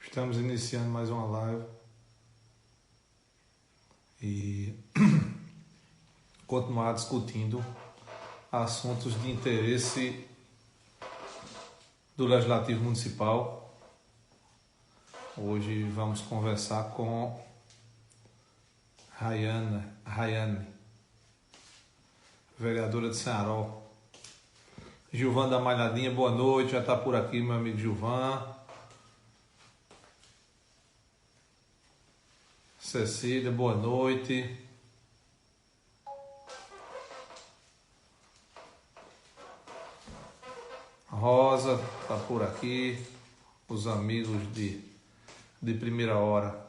Estamos iniciando mais uma live e continuar discutindo assuntos de interesse do Legislativo Municipal. Hoje vamos conversar com Rayane, vereadora de Ceará. Gilvan da Malhadinha, boa noite, já está por aqui meu amigo Gilvan. Cecília, boa noite. Rosa está por aqui, os amigos de primeira hora.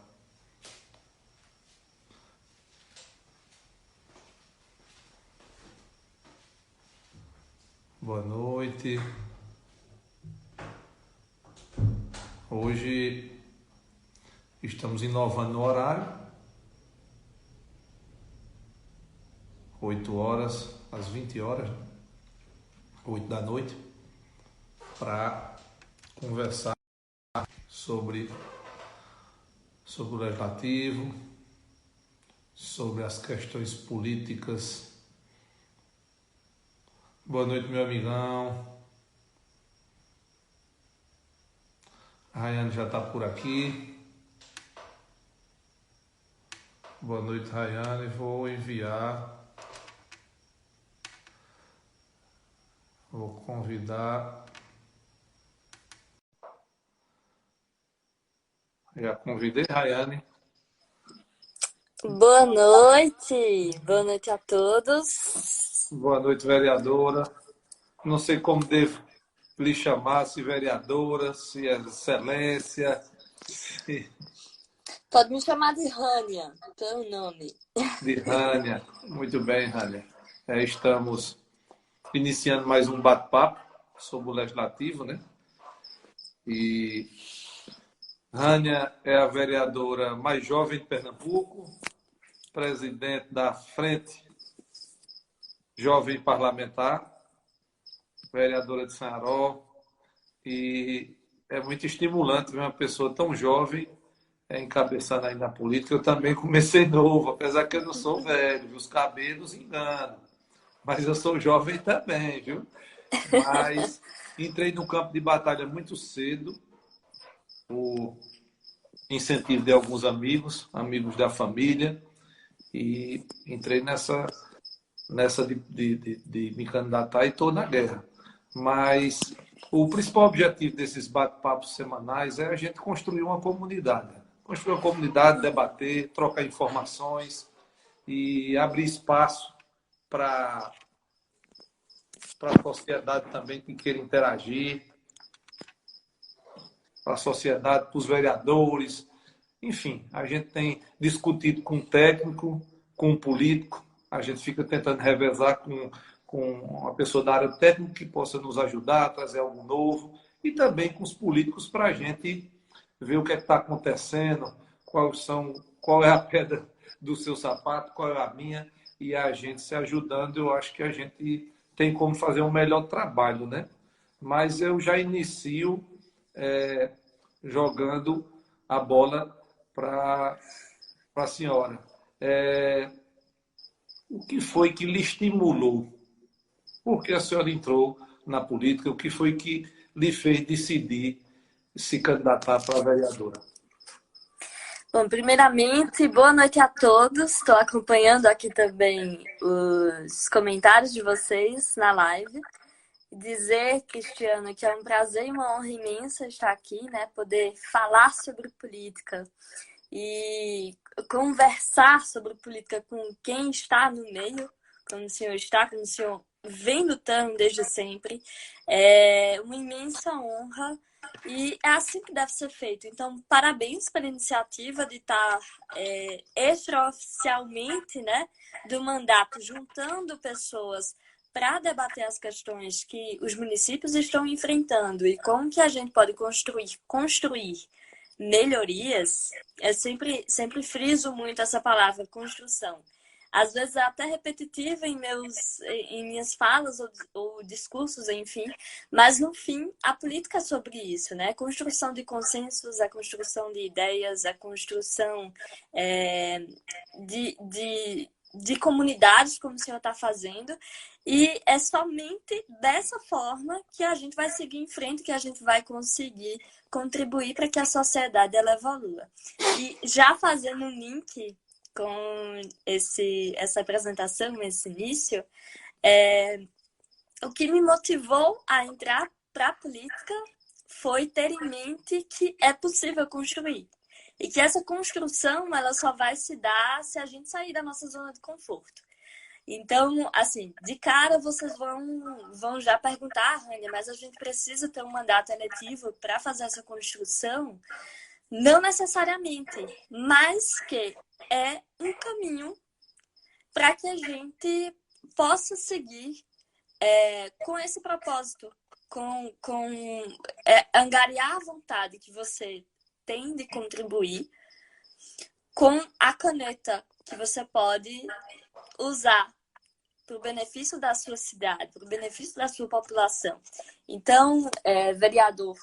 Boa noite. Hoje estamos inovando no horário. 8 horas, às 20 horas, 8 da noite, para conversar sobre o Legislativo, sobre as questões políticas. Boa noite, meu amigão. A Rayane já está por aqui. Boa noite, Rayane. Vou convidar. Já convidei, Rayane. Boa noite a todos. Boa noite, vereadora. Não sei como devo lhe chamar, se vereadora, se é excelência. Pode me chamar de Rânia, pelo nome. De Rânia. Muito bem, Rânia. Estamos iniciando mais um bate-papo sobre o Legislativo, né? E Rânia é a vereadora mais jovem de Pernambuco, presidente da Frente Jovem Parlamentar, vereadora de Sanharó, e é muito estimulante ver uma pessoa tão jovem encabeçando ainda a política. Eu também comecei novo, apesar que eu não sou velho, os cabelos enganam, mas eu sou jovem também, viu? Mas entrei no campo de batalha muito cedo, por incentivo de alguns amigos da família, e entrei nessa de me candidatar e estou na guerra. Mas o principal objetivo desses bate-papos semanais é a gente construir uma comunidade. Construir uma comunidade, debater, trocar informações e abrir espaço para a sociedade também que queira interagir, para a sociedade, para os vereadores. Enfim, a gente tem discutido com um técnico, com um político, a gente fica tentando revezar com uma pessoa da área técnica que possa nos ajudar a trazer algo novo, e também com os políticos para a gente ver o que está acontecendo, qual é a pedra do seu sapato, qual é a minha, e a gente se ajudando. Eu acho que a gente tem como fazer um melhor trabalho, né? Mas eu já inicio jogando a bola para a senhora. O que foi que lhe estimulou? Por que a senhora entrou na política? O que foi que lhe fez decidir se candidatar para a vereadora? Bom, primeiramente, boa noite a todos. Estou acompanhando aqui também os comentários de vocês na live. Dizer, Cristiano, que é um prazer e uma honra imensa estar aqui, né? Poder falar sobre política e conversar sobre política com quem está no meio, como o senhor está, como o senhor vem lutando desde sempre. É uma imensa honra e é assim que deve ser feito. Então, parabéns pela iniciativa de estar extraoficialmente, né, do mandato, juntando pessoas para debater as questões que os municípios estão enfrentando e como que a gente pode construir melhorias. Sempre friso muito essa palavra, construção. às vezes é até repetitiva em minhas falas ou discursos, enfim, mas no fim a política é sobre isso, né? Construção de consensos, a construção de ideias, a construção de comunidades, como o senhor está fazendo, e é somente dessa forma que a gente vai seguir em frente, que a gente vai conseguir contribuir para que a sociedade ela evolua. E já fazendo um link com essa apresentação, esse início, o que me motivou a entrar para a política foi ter em mente que é possível construir. E que essa construção ela só vai se dar se a gente sair da nossa zona de conforto. Então, assim, de cara vocês vão já perguntar, Rania, mas a gente precisa ter um mandato eletivo para fazer essa construção? Não necessariamente, mas que é um caminho para que a gente possa seguir com esse propósito, com angariar a vontade que você tem de contribuir, com a caneta que você pode usar para o benefício da sua cidade, para o benefício da sua população. Então, vereador,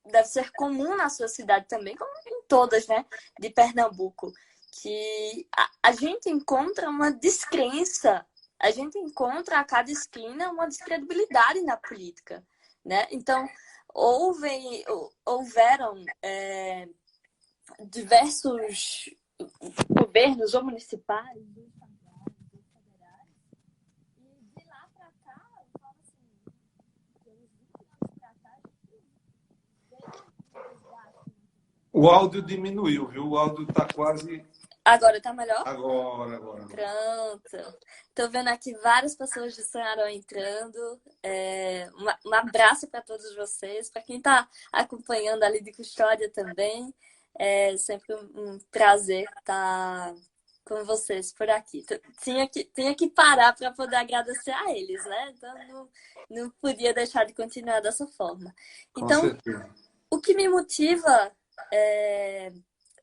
deve ser comum na sua cidade também, como em todas, né, de Pernambuco, que a gente encontra uma descrença, a gente encontra a cada esquina uma descredibilidade na política, né? Então, houveram diversos governos ou municipais, O áudio diminuiu, viu? O áudio está quase... Agora tá melhor? Agora. Pronto. Tô vendo aqui várias pessoas de Sonharó entrando. Um abraço para todos vocês. Para quem está acompanhando ali de Custódia também. É sempre um prazer estar com vocês por aqui. Tinha que parar para poder agradecer a eles, né? Então não podia deixar de continuar dessa forma. Então, com certeza. O que me motiva,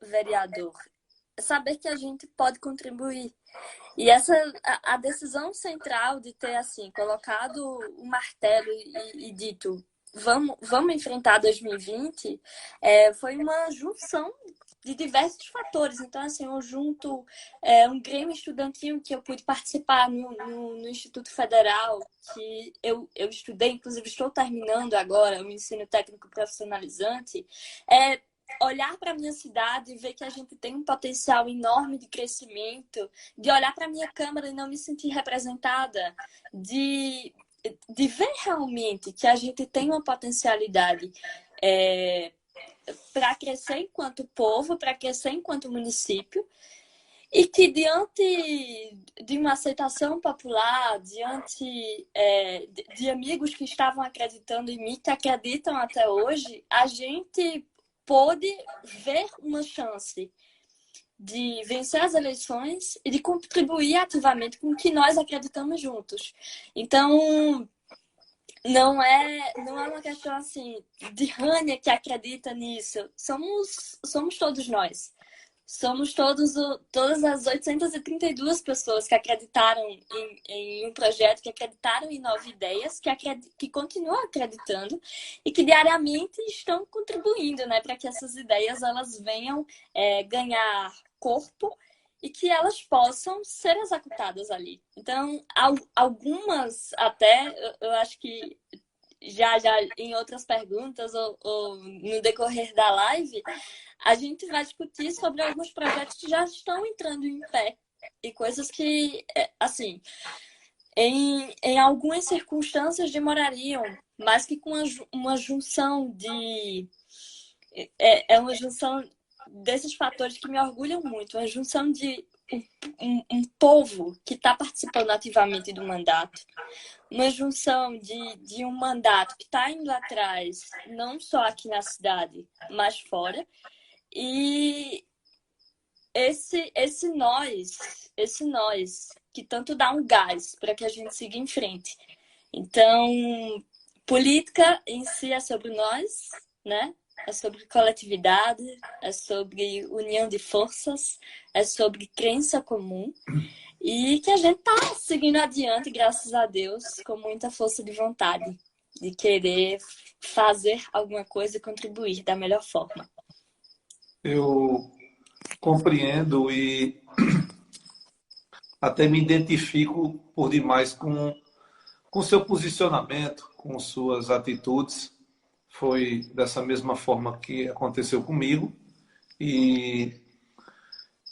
vereador, saber que a gente pode contribuir. E a decisão central de ter assim colocado o martelo e dito vamos enfrentar 2020 foi uma junção de diversos fatores. Então, assim, eu junto um grêmio estudantil que eu pude participar no Instituto Federal, que eu estudei, inclusive estou terminando agora o ensino técnico profissionalizante, olhar para a minha cidade e ver que a gente tem um potencial enorme de crescimento, de olhar para a minha Câmara e não me sentir representada, de ver realmente que a gente tem uma potencialidade para crescer enquanto povo, para crescer enquanto município, e que diante de uma aceitação popular, diante de amigos que estavam acreditando em mim, que acreditam até hoje, a gente pôde ver uma chance de vencer as eleições e de contribuir ativamente com o que nós acreditamos juntos. Então, não é uma questão assim de Rania que acredita nisso. Somos todos nós. Somos todas as 832 pessoas que acreditaram em um projeto, que acreditaram em novas ideias, que continuam acreditando e que diariamente estão contribuindo, né, para que essas ideias elas venham ganhar corpo e que elas possam ser executadas ali. Então, algumas até, eu acho que já em outras perguntas ou no decorrer da live, a gente vai discutir sobre alguns projetos que já estão entrando em pé e coisas que, assim, em algumas circunstâncias demorariam, mas que com uma junção uma junção desses fatores que me orgulham muito, uma junção de um povo que está participando ativamente do mandato, uma junção de um mandato que está indo atrás, não só aqui na cidade, mas fora. E esse nós que tanto dá um gás para que a gente siga em frente. Então, política em si é sobre nós, né? É sobre coletividade, é sobre união de forças, é sobre crença comum. E que a gente tá seguindo adiante, graças a Deus, com muita força de vontade, de querer fazer alguma coisa e contribuir da melhor forma. Eu compreendo e até me identifico por demais com seu posicionamento, com suas atitudes. Foi dessa mesma forma que aconteceu comigo e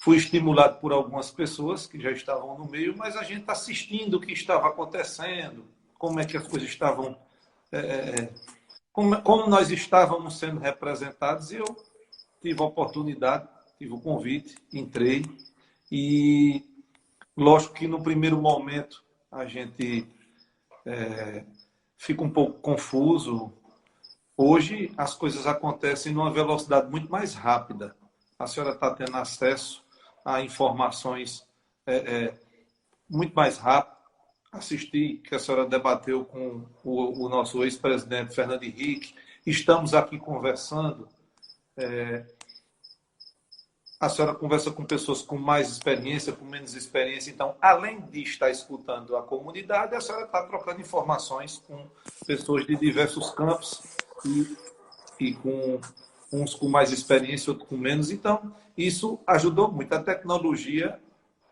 fui estimulado por algumas pessoas que já estavam no meio, mas a gente assistindo o que estava acontecendo, como é que as coisas estavam, como nós estávamos sendo representados, e eu tive a oportunidade, tive o convite, entrei e lógico que no primeiro momento a gente fica um pouco confuso. Hoje as coisas acontecem numa velocidade muito mais rápida. A senhora está tendo acesso a informações muito mais rápido. Assisti que a senhora debateu com o nosso ex-presidente Fernando Henrique. Estamos aqui conversando. A senhora conversa com pessoas com mais experiência, com menos experiência. Então, além de estar escutando a comunidade, a senhora está trocando informações com pessoas de diversos campos e com uns com mais experiência, outros com menos. Então, isso ajudou muito. A tecnologia,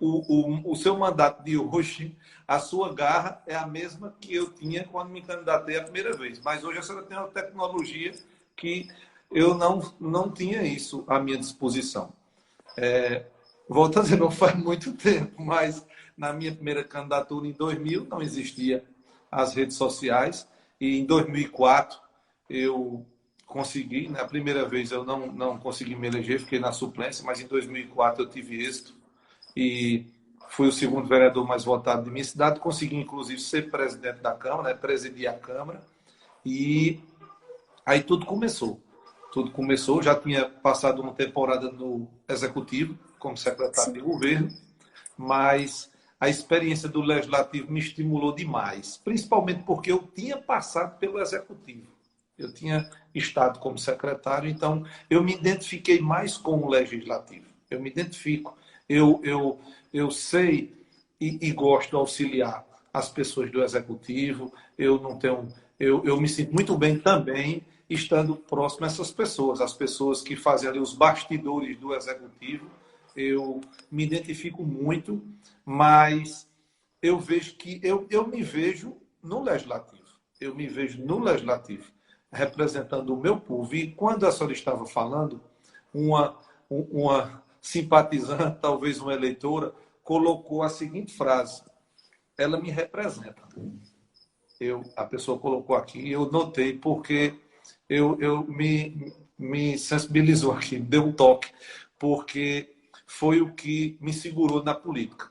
o seu mandato de hoje, a sua garra é a mesma que eu tinha quando me candidatei a primeira vez. Mas hoje a senhora tem uma tecnologia que eu não tinha isso à minha disposição. Volto a dizer, não faz muito tempo, mas na minha primeira candidatura, em 2000, não existia as redes sociais. E em 2004, eu consegui, na primeira vez eu não consegui me eleger, fiquei na suplência, mas em 2004 eu tive êxito e fui o segundo vereador mais votado de minha cidade, consegui inclusive ser presidente da Câmara, presidir a Câmara, e aí tudo começou. Tudo começou, já tinha passado uma temporada no Executivo, como secretário de governo, mas a experiência do Legislativo me estimulou demais, principalmente porque eu tinha passado pelo Executivo. Eu tinha estado como secretário, então eu me identifiquei mais com o Legislativo. Eu me identifico, eu sei e gosto de auxiliar as pessoas do Executivo. Eu me sinto muito bem também estando próximo a essas pessoas, as pessoas que fazem ali os bastidores do Executivo. Eu me identifico muito, mas eu vejo que eu me vejo no Legislativo. Eu me vejo no Legislativo, representando o meu povo. E quando a senhora estava falando, uma simpatizante, talvez uma eleitora, colocou a seguinte frase: ela me representa. A pessoa colocou aqui, eu notei, porque me sensibilizou aqui, deu um toque, porque foi o que me segurou na política.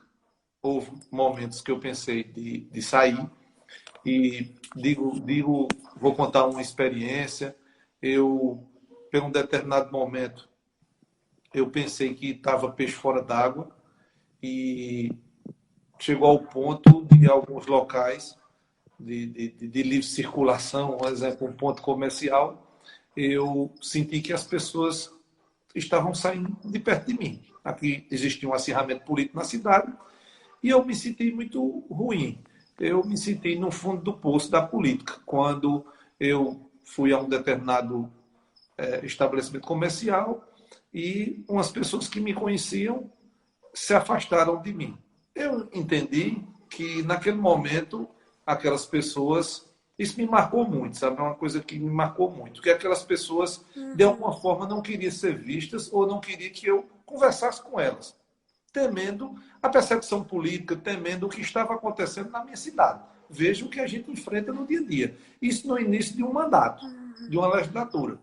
Houve momentos que eu pensei de sair e vou contar uma experiência. Por um determinado momento, eu pensei que estava peixe fora d'água e chegou ao ponto de alguns locais de livre circulação, por exemplo, um ponto comercial, eu senti que as pessoas estavam saindo de perto de mim. Aqui existia um acirramento político na cidade e eu me senti muito ruim. Eu me senti no fundo do poço da política. Quando eu fui a um determinado estabelecimento comercial e umas pessoas que me conheciam se afastaram de mim. Eu entendi que naquele momento aquelas pessoas, isso me marcou muito, sabe? É uma coisa que me marcou muito, que aquelas pessoas de alguma forma não queriam ser vistas ou não queriam que eu conversasse com elas, temendo a perseguição política, temendo o que estava acontecendo na minha cidade. Veja o que a gente enfrenta no dia a dia. Isso no início de um mandato, de uma legislatura.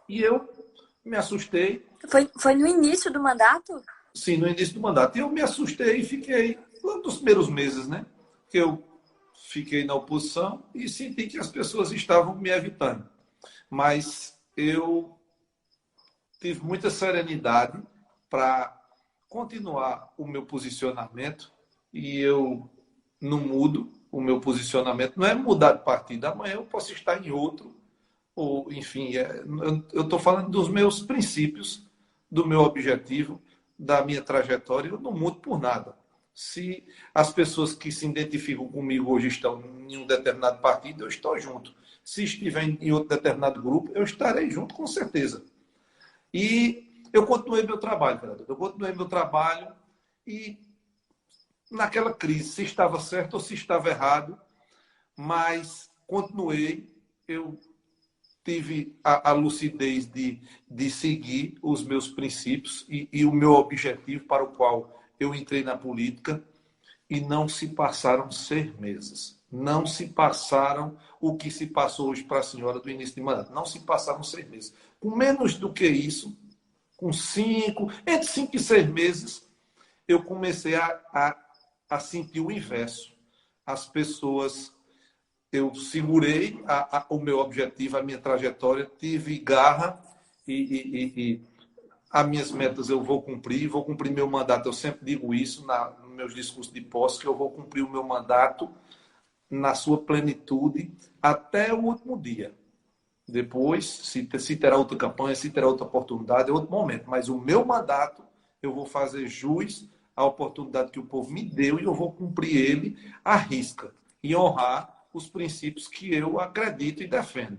E eu me assustei. Foi no início do mandato? Sim, no início do mandato. E eu me assustei e fiquei, nos primeiros meses, né? Que eu fiquei na oposição e senti que as pessoas estavam me evitando. Mas eu tive muita serenidade para continuar o meu posicionamento e eu não mudo o meu posicionamento. Não é mudar de partido. Amanhã eu posso estar em outro, ou enfim, eu estou falando dos meus princípios, do meu objetivo, da minha trajetória. Eu não mudo por nada. Se as pessoas que se identificam comigo hoje estão em um determinado partido, eu estou junto. Se estiver em outro determinado grupo, eu estarei junto, com certeza. E eu continuei meu trabalho, vereador. Eu continuei meu trabalho e naquela crise, se estava certo ou se estava errado, mas continuei. Eu tive a lucidez de seguir os meus princípios e o meu objetivo para o qual eu entrei na política, e não se passaram 6 meses. Não se passaram o que se passou hoje para a senhora do início de mandato. Não se passaram 6 meses. Com menos do que isso, com 5, entre 5 e 6 meses, eu comecei a sentir o inverso. As pessoas, eu segurei o meu objetivo, a minha trajetória, tive garra e as minhas metas eu vou cumprir meu mandato. Eu sempre digo isso nos meus discursos de posse, que eu vou cumprir o meu mandato na sua plenitude até o último dia. Depois, se terá outra campanha, se terá outra oportunidade, é outro momento. Mas o meu mandato, eu vou fazer jus à oportunidade que o povo me deu e eu vou cumprir ele à risca e honrar os princípios que eu acredito e defendo.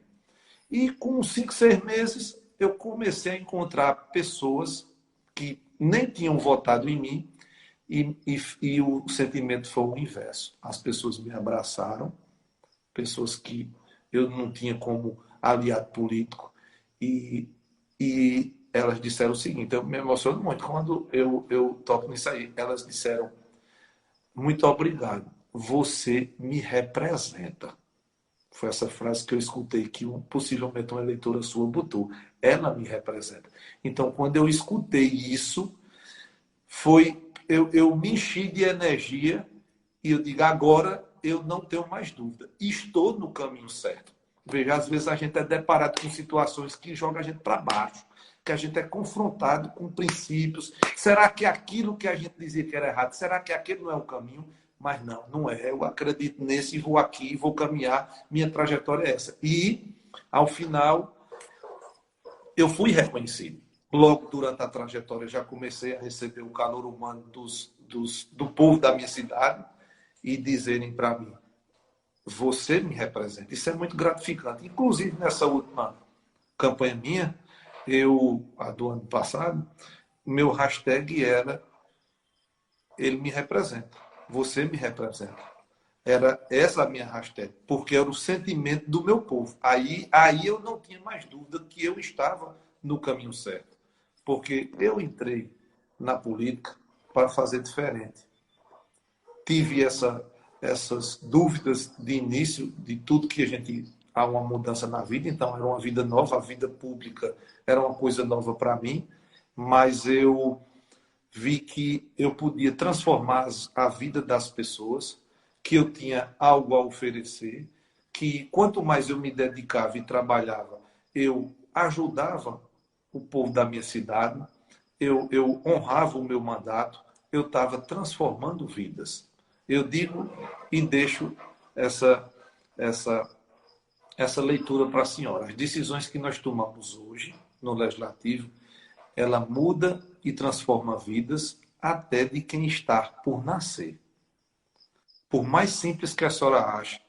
E com 5, 6 meses, eu comecei a encontrar pessoas que nem tinham votado em mim e o sentimento foi o inverso. As pessoas me abraçaram, pessoas que eu não tinha como aliado político, e elas disseram o seguinte, eu me emociono muito quando eu toco nisso aí. Elas disseram, muito obrigado, você me representa. Foi essa frase que eu escutei, que possivelmente uma eleitora sua botou. Ela me representa. Então, quando eu escutei isso, eu me enchi de energia e eu digo, agora eu não tenho mais dúvida. Estou no caminho certo. Veja, às vezes a gente é deparado com situações que jogam a gente para baixo, que a gente é confrontado com princípios. Será que aquilo que a gente dizia que era errado, será que aquele não é o caminho? Mas não, não é. Eu acredito nesse e vou aqui, vou caminhar. Minha trajetória é essa. E, ao final, eu fui reconhecido. Logo durante a trajetória, já comecei a receber o calor humano do povo da minha cidade e dizerem para mim, você me representa. Isso é muito gratificante. Inclusive, nessa última campanha minha, a do ano passado, meu hashtag era ele me representa. Você me representa. Era essa a minha hashtag, porque era o sentimento do meu povo. Aí eu não tinha mais dúvida que eu estava no caminho certo. Porque eu entrei na política para fazer diferente. Tive essas dúvidas de início de tudo que a gente... Há uma mudança na vida, então era uma vida nova, a vida pública era uma coisa nova para mim, mas eu vi que eu podia transformar a vida das pessoas, que eu tinha algo a oferecer, que quanto mais eu me dedicava e trabalhava, eu ajudava o povo da minha cidade, eu honrava o meu mandato, eu estava transformando vidas. Eu digo e deixo essa leitura para a senhora. As decisões que nós tomamos hoje no Legislativo, ela muda e transforma vidas até de quem está por nascer. Por mais simples que a senhora ache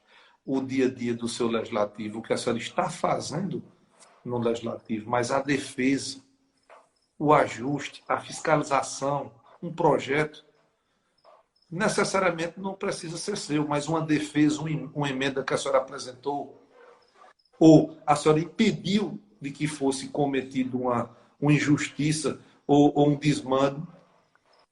o dia a dia do seu legislativo, o que a senhora está fazendo no legislativo, mas a defesa, o ajuste, a fiscalização, um projeto, necessariamente não precisa ser seu, mas uma defesa, uma emenda que a senhora apresentou, ou a senhora impediu de que fosse cometido uma injustiça ou um desmando,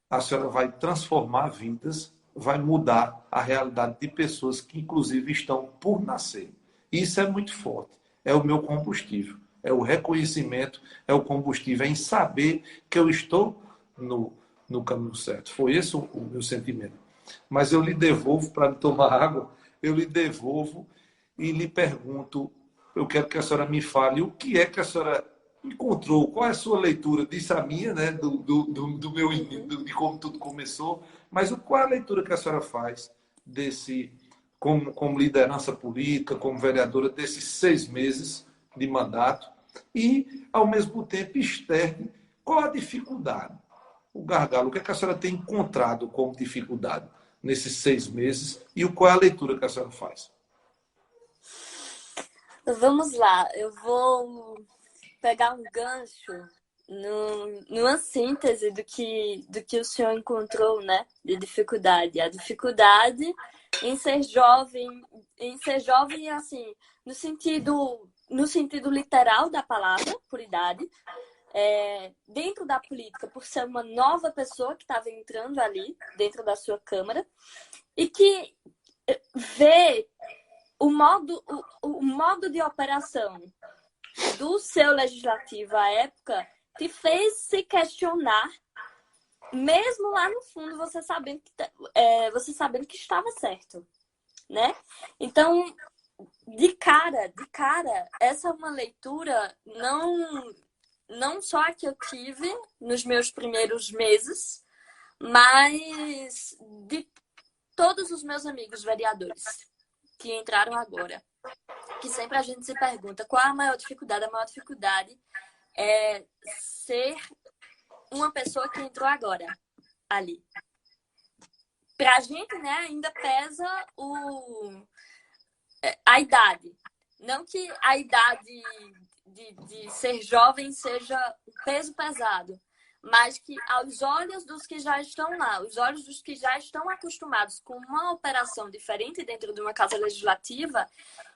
a senhora vai transformar vidas, vai mudar a realidade de pessoas que, inclusive, estão por nascer. Isso é muito forte. É o meu combustível. É o reconhecimento, é o combustível, é em saber que eu estou no caminho certo. Foi esse o meu sentimento. Mas eu lhe devolvo, para tomar água, eu lhe devolvo e lhe pergunto, eu quero que a senhora me fale o que é que a senhora encontrou, qual é a sua leitura, disse a minha, né, do meu de como tudo começou, mas qual é a leitura que a senhora faz desse, como liderança política, como vereadora, desses 6 meses de mandato e, ao mesmo tempo, externe qual a dificuldade o gargalo? O que é que a senhora tem encontrado como dificuldade nesses 6 meses e qual é a leitura que a senhora faz? Vamos lá, eu vou pegar um gancho numa síntese do que o senhor encontrou, né, de dificuldade. A dificuldade em ser jovem, assim, no sentido literal da palavra, por idade, dentro da política, por ser uma nova pessoa que estava entrando ali, dentro da sua Câmara, e que vê o modo de operação do seu legislativo à época te fez se questionar, mesmo lá no fundo você sabendo que estava certo, né? Então, de cara, essa é uma leitura não só a que eu tive nos meus primeiros meses, mas de todos os meus amigos vereadores que entraram agora. Que sempre a gente se pergunta qual a maior dificuldade. A maior dificuldade é ser uma pessoa que entrou agora ali. Pra gente, né, ainda pesa a idade. Não que a idade de ser jovem seja um peso pesado, mas que aos olhos dos que já estão lá, os olhos dos que já estão acostumados com uma operação diferente dentro de uma casa legislativa,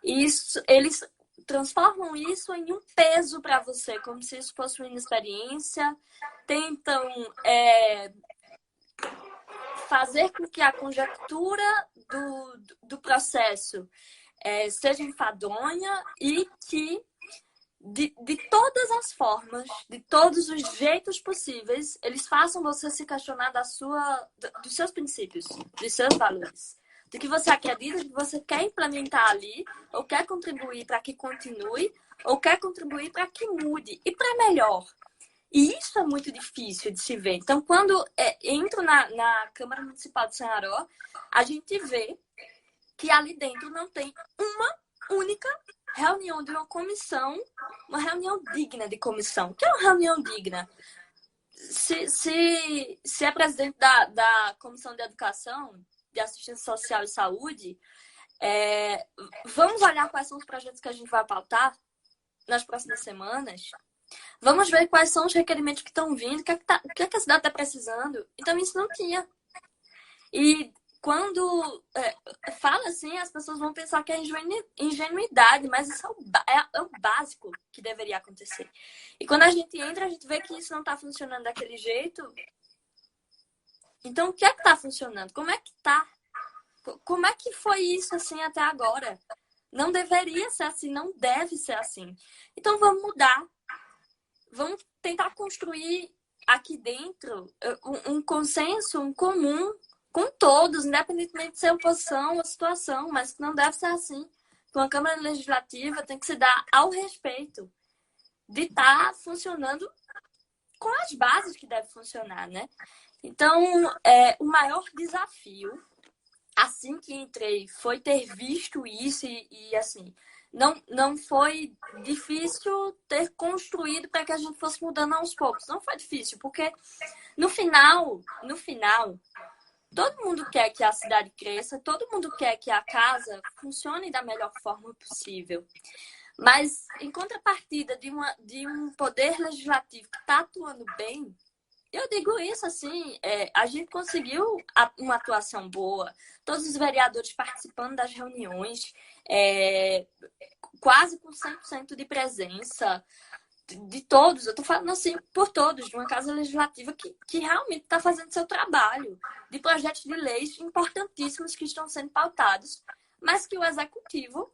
eles transformam isso em um peso para você, como se isso fosse uma inexperiência, tentam fazer com que a conjectura do processo seja enfadonha e que de todas as formas, de todos os jeitos possíveis, eles façam você se questionar dos seus princípios, dos seus valores, do que você acredita, do que você quer implementar ali, ou quer contribuir para que continue, ou quer contribuir para que mude, e para melhor. E isso é muito difícil de se ver. Então, quando entro na Câmara Municipal de Sanharó, a gente vê que ali dentro não tem uma única reunião de uma comissão, uma reunião digna de comissão. O que é uma reunião digna? Se é presidente da Comissão de Educação, de Assistência Social e Saúde, vamos olhar quais são os projetos que a gente vai pautar nas próximas semanas. Vamos ver quais são os requerimentos que estão vindo, o que é que a cidade está precisando. Então, isso não tinha. E quando fala assim, as pessoas vão pensar que é ingenuidade, mas isso é o básico que deveria acontecer. E quando a gente entra, a gente vê que isso não está funcionando daquele jeito. Então, o que é que está funcionando? Como é que está? Como é que foi isso assim até agora? Não deveria ser assim, não deve ser assim. Então, vamos mudar. Vamos tentar construir aqui dentro um consenso, um comum com todos, independentemente de ser oposição ou situação, mas que não deve ser assim. Uma Câmara Legislativa tem que se dar ao respeito de estar funcionando com as bases que deve funcionar, né? Então, o maior desafio, assim que entrei, foi ter visto isso e assim, não foi difícil ter construído para que a gente fosse mudando aos poucos. Não foi difícil, porque no final, todo mundo quer que a cidade cresça, todo mundo quer que a casa funcione da melhor forma possível. Mas, em contrapartida de um poder legislativo que está atuando bem, eu digo isso assim, a gente conseguiu uma atuação boa, todos os vereadores participando das reuniões, quase com 100% de presença, de todos, eu estou falando assim por todos, de uma casa legislativa que realmente está fazendo seu trabalho, de projetos de leis importantíssimos que estão sendo pautados, mas que o executivo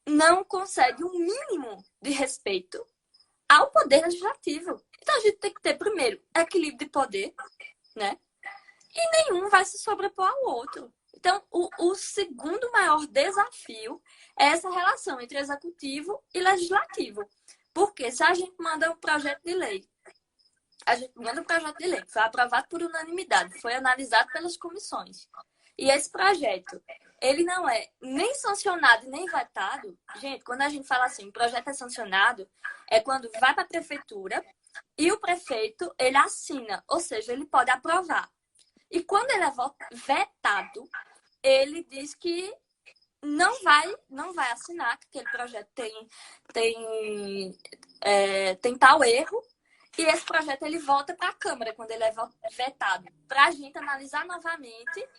não consegue um mínimo de respeito ao poder legislativo. Então a gente tem que ter, primeiro, equilíbrio de poder, né? E nenhum vai se sobrepor ao outro. Então, o segundo maior desafio é essa relação entre executivo e legislativo. Porque se a gente manda um projeto de lei, foi aprovado por unanimidade, foi analisado pelas comissões. E esse projeto, ele não é nem sancionado, nem vetado. Gente, quando a gente fala assim, o projeto é sancionado, é quando vai para a prefeitura e o prefeito, ele assina, ou seja, ele pode aprovar. E quando ele é vetado, ele diz que não vai assinar, que aquele projeto tem tal erro, e esse projeto ele volta para a Câmara quando ele é vetado, para a gente analisar novamente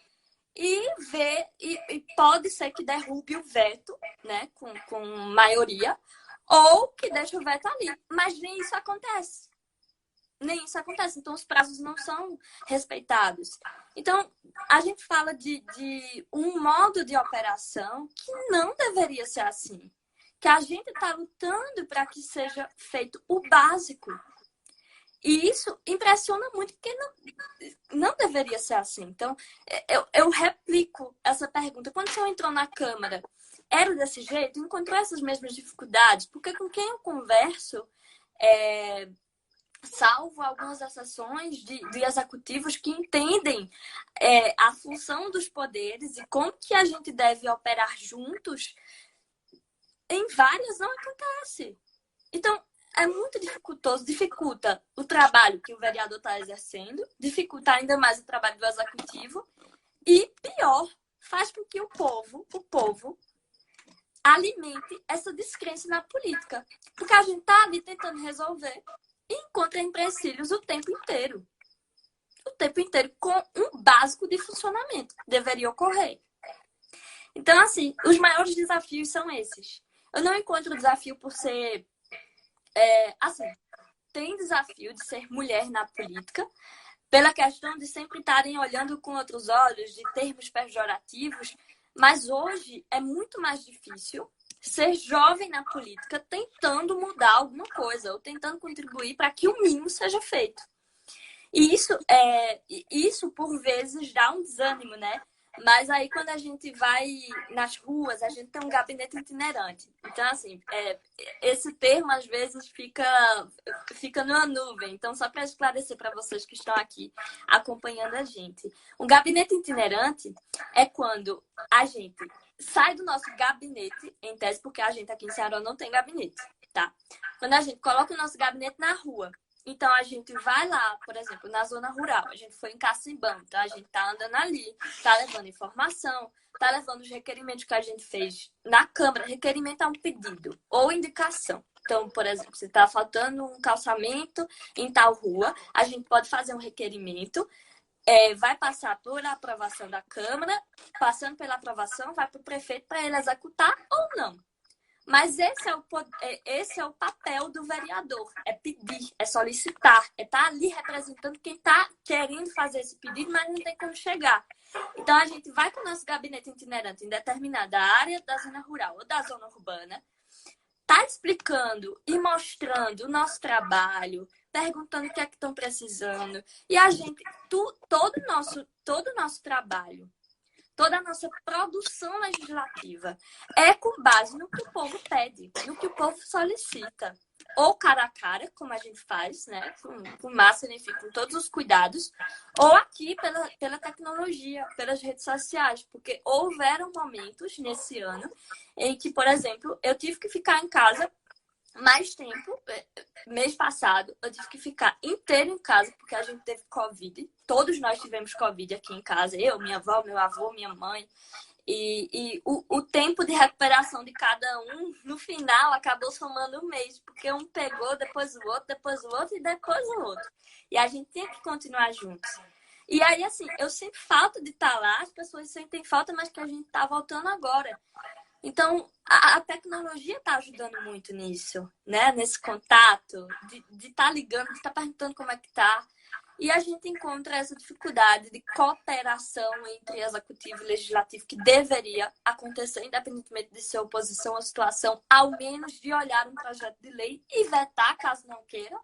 e ver, e pode ser que derrube o veto, né, com maioria, ou que deixe o veto ali. Mas nem isso acontece. Nem isso acontece. Então, os prazos não são respeitados. Então, a gente fala de um modo de operação que não deveria ser assim. Que a gente está lutando para que seja feito o básico. E isso impressiona muito, porque não deveria ser assim. Então, eu replico essa pergunta. Quando você entrou na Câmara, era desse jeito? Encontrou essas mesmas dificuldades? Porque com quem eu converso, salvo algumas exceções de executivos que entendem a função dos poderes e como que a gente deve operar juntos, em várias não acontece. Então, é muito dificultoso, dificulta o trabalho que o vereador está exercendo, dificulta ainda mais o trabalho do executivo e, pior, faz com que o povo alimente essa descrença na política. Porque a gente está ali tentando resolver e encontra empecilhos o tempo inteiro. O tempo inteiro, com um básico de funcionamento que deveria ocorrer. Então, assim, os maiores desafios são esses. Eu não encontro o desafio por ser... assim, tem desafio de ser mulher na política, pela questão de sempre estarem olhando com outros olhos, de termos pejorativos, mas hoje é muito mais difícil ser jovem na política tentando mudar alguma coisa ou tentando contribuir para que o mínimo seja feito. E isso por vezes dá um desânimo, né? Mas aí quando a gente vai nas ruas, a gente tem um gabinete itinerante. Então, assim, esse termo às vezes fica numa nuvem. Então, só para esclarecer para vocês que estão aqui acompanhando a gente. Um gabinete itinerante é quando a gente sai do nosso gabinete, em tese, porque a gente aqui em Ceará não tem gabinete, tá? Quando a gente coloca o nosso gabinete na rua, então a gente vai lá, por exemplo, na zona rural, a gente foi em Cacimbão, então a gente tá andando ali, tá levando informação, tá levando os requerimentos que a gente fez na Câmara. Requerimento é um pedido ou indicação. Então, por exemplo, se tá faltando um calçamento em tal rua, a gente pode fazer um requerimento, vai passar por aprovação da Câmara, passando pela aprovação, vai para o prefeito para ele executar ou não. Mas esse é o papel do vereador, é pedir, é solicitar, é estar ali representando quem está querendo fazer esse pedido, mas não tem como chegar. Então, a gente vai com o nosso gabinete itinerante em determinada área da zona rural ou da zona urbana, tá explicando e mostrando o nosso trabalho, perguntando o que é que estão precisando. E a gente, todo o nosso trabalho, toda a nossa produção legislativa é com base no que o povo pede, no que o povo solicita. Ou cara a cara, como a gente faz, né? Com máscara, enfim, com todos os cuidados. Ou aqui pela tecnologia, pelas redes sociais. Porque houveram momentos nesse ano em que, por exemplo, eu tive que ficar em casa mais tempo. Mês passado, eu tive que ficar inteiro em casa, porque a gente teve Covid. Todos nós tivemos Covid aqui em casa. Eu, minha avó, meu avô, minha mãe. E o tempo de recuperação de cada um, no final, acabou somando um mês. Porque um pegou, depois o outro, depois o outro e depois o outro. E a gente tinha que continuar juntos. E aí, assim, eu sinto falta de estar lá. As pessoas sentem falta, mas que a gente está voltando agora. Então, a tecnologia está ajudando muito nisso, né? Nesse contato, de estar ligando, de estar perguntando como é que está. E a gente encontra essa dificuldade de cooperação entre executivo e legislativo que deveria acontecer, independentemente de ser oposição ou situação, ao menos de olhar um projeto de lei e vetar, caso não queira,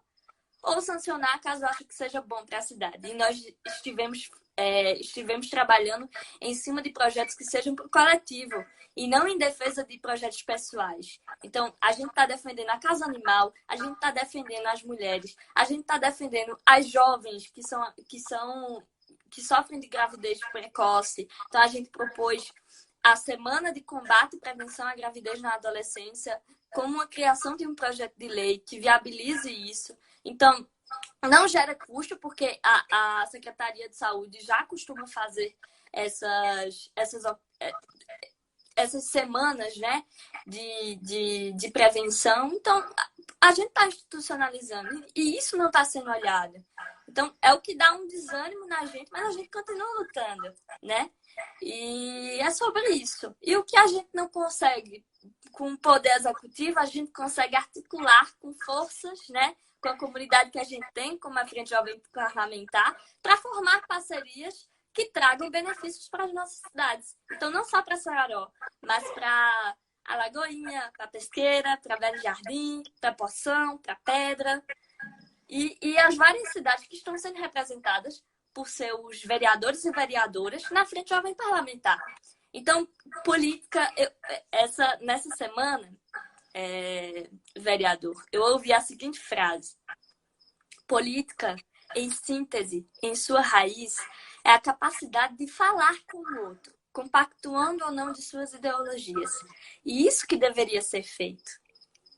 ou sancionar, caso ache que seja bom para a cidade. E nós estivemos trabalhando em cima de projetos que sejam para o coletivo e não em defesa de projetos pessoais. Então, a gente está defendendo a causa animal, a gente está defendendo as mulheres, a gente está defendendo as jovens que sofrem de gravidez precoce. Então, a gente propôs a Semana de Combate e Prevenção à Gravidez na Adolescência como a criação de um projeto de lei que viabilize isso. Então, não gera custo, porque a Secretaria de Saúde já costuma fazer essas semanas, né, de prevenção. Então, a gente está institucionalizando e isso não está sendo olhado. Então, é o que dá um desânimo na gente, mas a gente continua lutando, né? E é sobre isso. E o que a gente não consegue com o poder executivo, a gente consegue articular com forças, né? Com a comunidade que a gente tem, como a Frente Jovem Parlamentar, para formar parcerias que tragam benefícios para as nossas cidades. Então, não só para Sararó, mas para Alagoinha, para Pesqueira, para Velho Jardim, para Poção, para Pedra. E as várias cidades que estão sendo representadas por seus vereadores e vereadoras na Frente Jovem Parlamentar. Então, política, nessa semana, vereador, eu ouvi a seguinte frase: política, em síntese, em sua raiz, é a capacidade de falar com o outro, compactuando ou não de suas ideologias. E isso que deveria ser feito,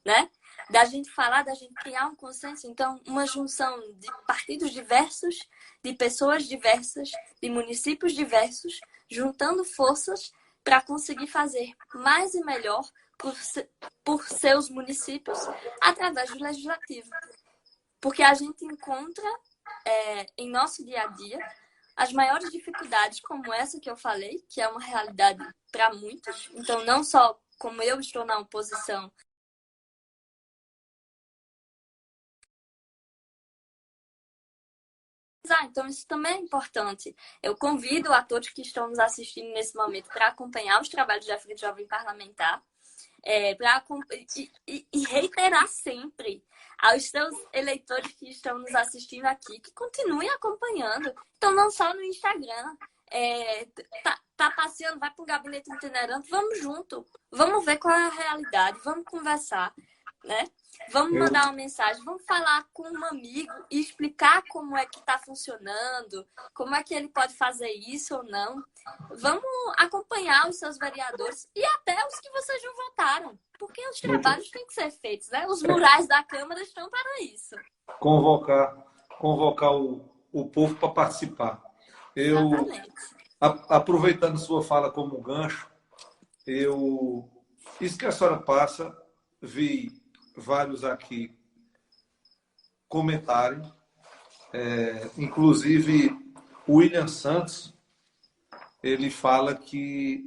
né? Da gente falar, da gente criar um consenso. Então, uma junção de partidos diversos, de pessoas diversas, de municípios diversos, juntando forças para conseguir fazer mais e melhor por seus municípios através do legislativo. Porque a gente encontra em nosso dia a dia as maiores dificuldades, como essa que eu falei, que é uma realidade para muitos. Então, não só como eu estou na oposição, então isso também é importante. Eu convido a todos que estão nos assistindo nesse momento para acompanhar os trabalhos da Frente Jovem Parlamentar, e reiterar sempre aos seus eleitores que estão nos assistindo aqui que continuem acompanhando. Então, não só no Instagram. Tá passeando, vai para o gabinete itinerante, vamos junto. Vamos ver qual é a realidade, vamos conversar, né? Vamos mandar uma mensagem, vamos falar com um amigo e explicar como é que está funcionando, como é que ele pode fazer isso ou não. Vamos acompanhar os seus vereadores e até os que vocês não votaram, porque os trabalhos têm que ser feitos, né? Os murais da Câmara estão para isso. Convocar o povo para participar. Exatamente. Aproveitando sua fala como gancho, isso que a senhora passa, vi vários aqui comentarem, inclusive o William Santos, ele fala que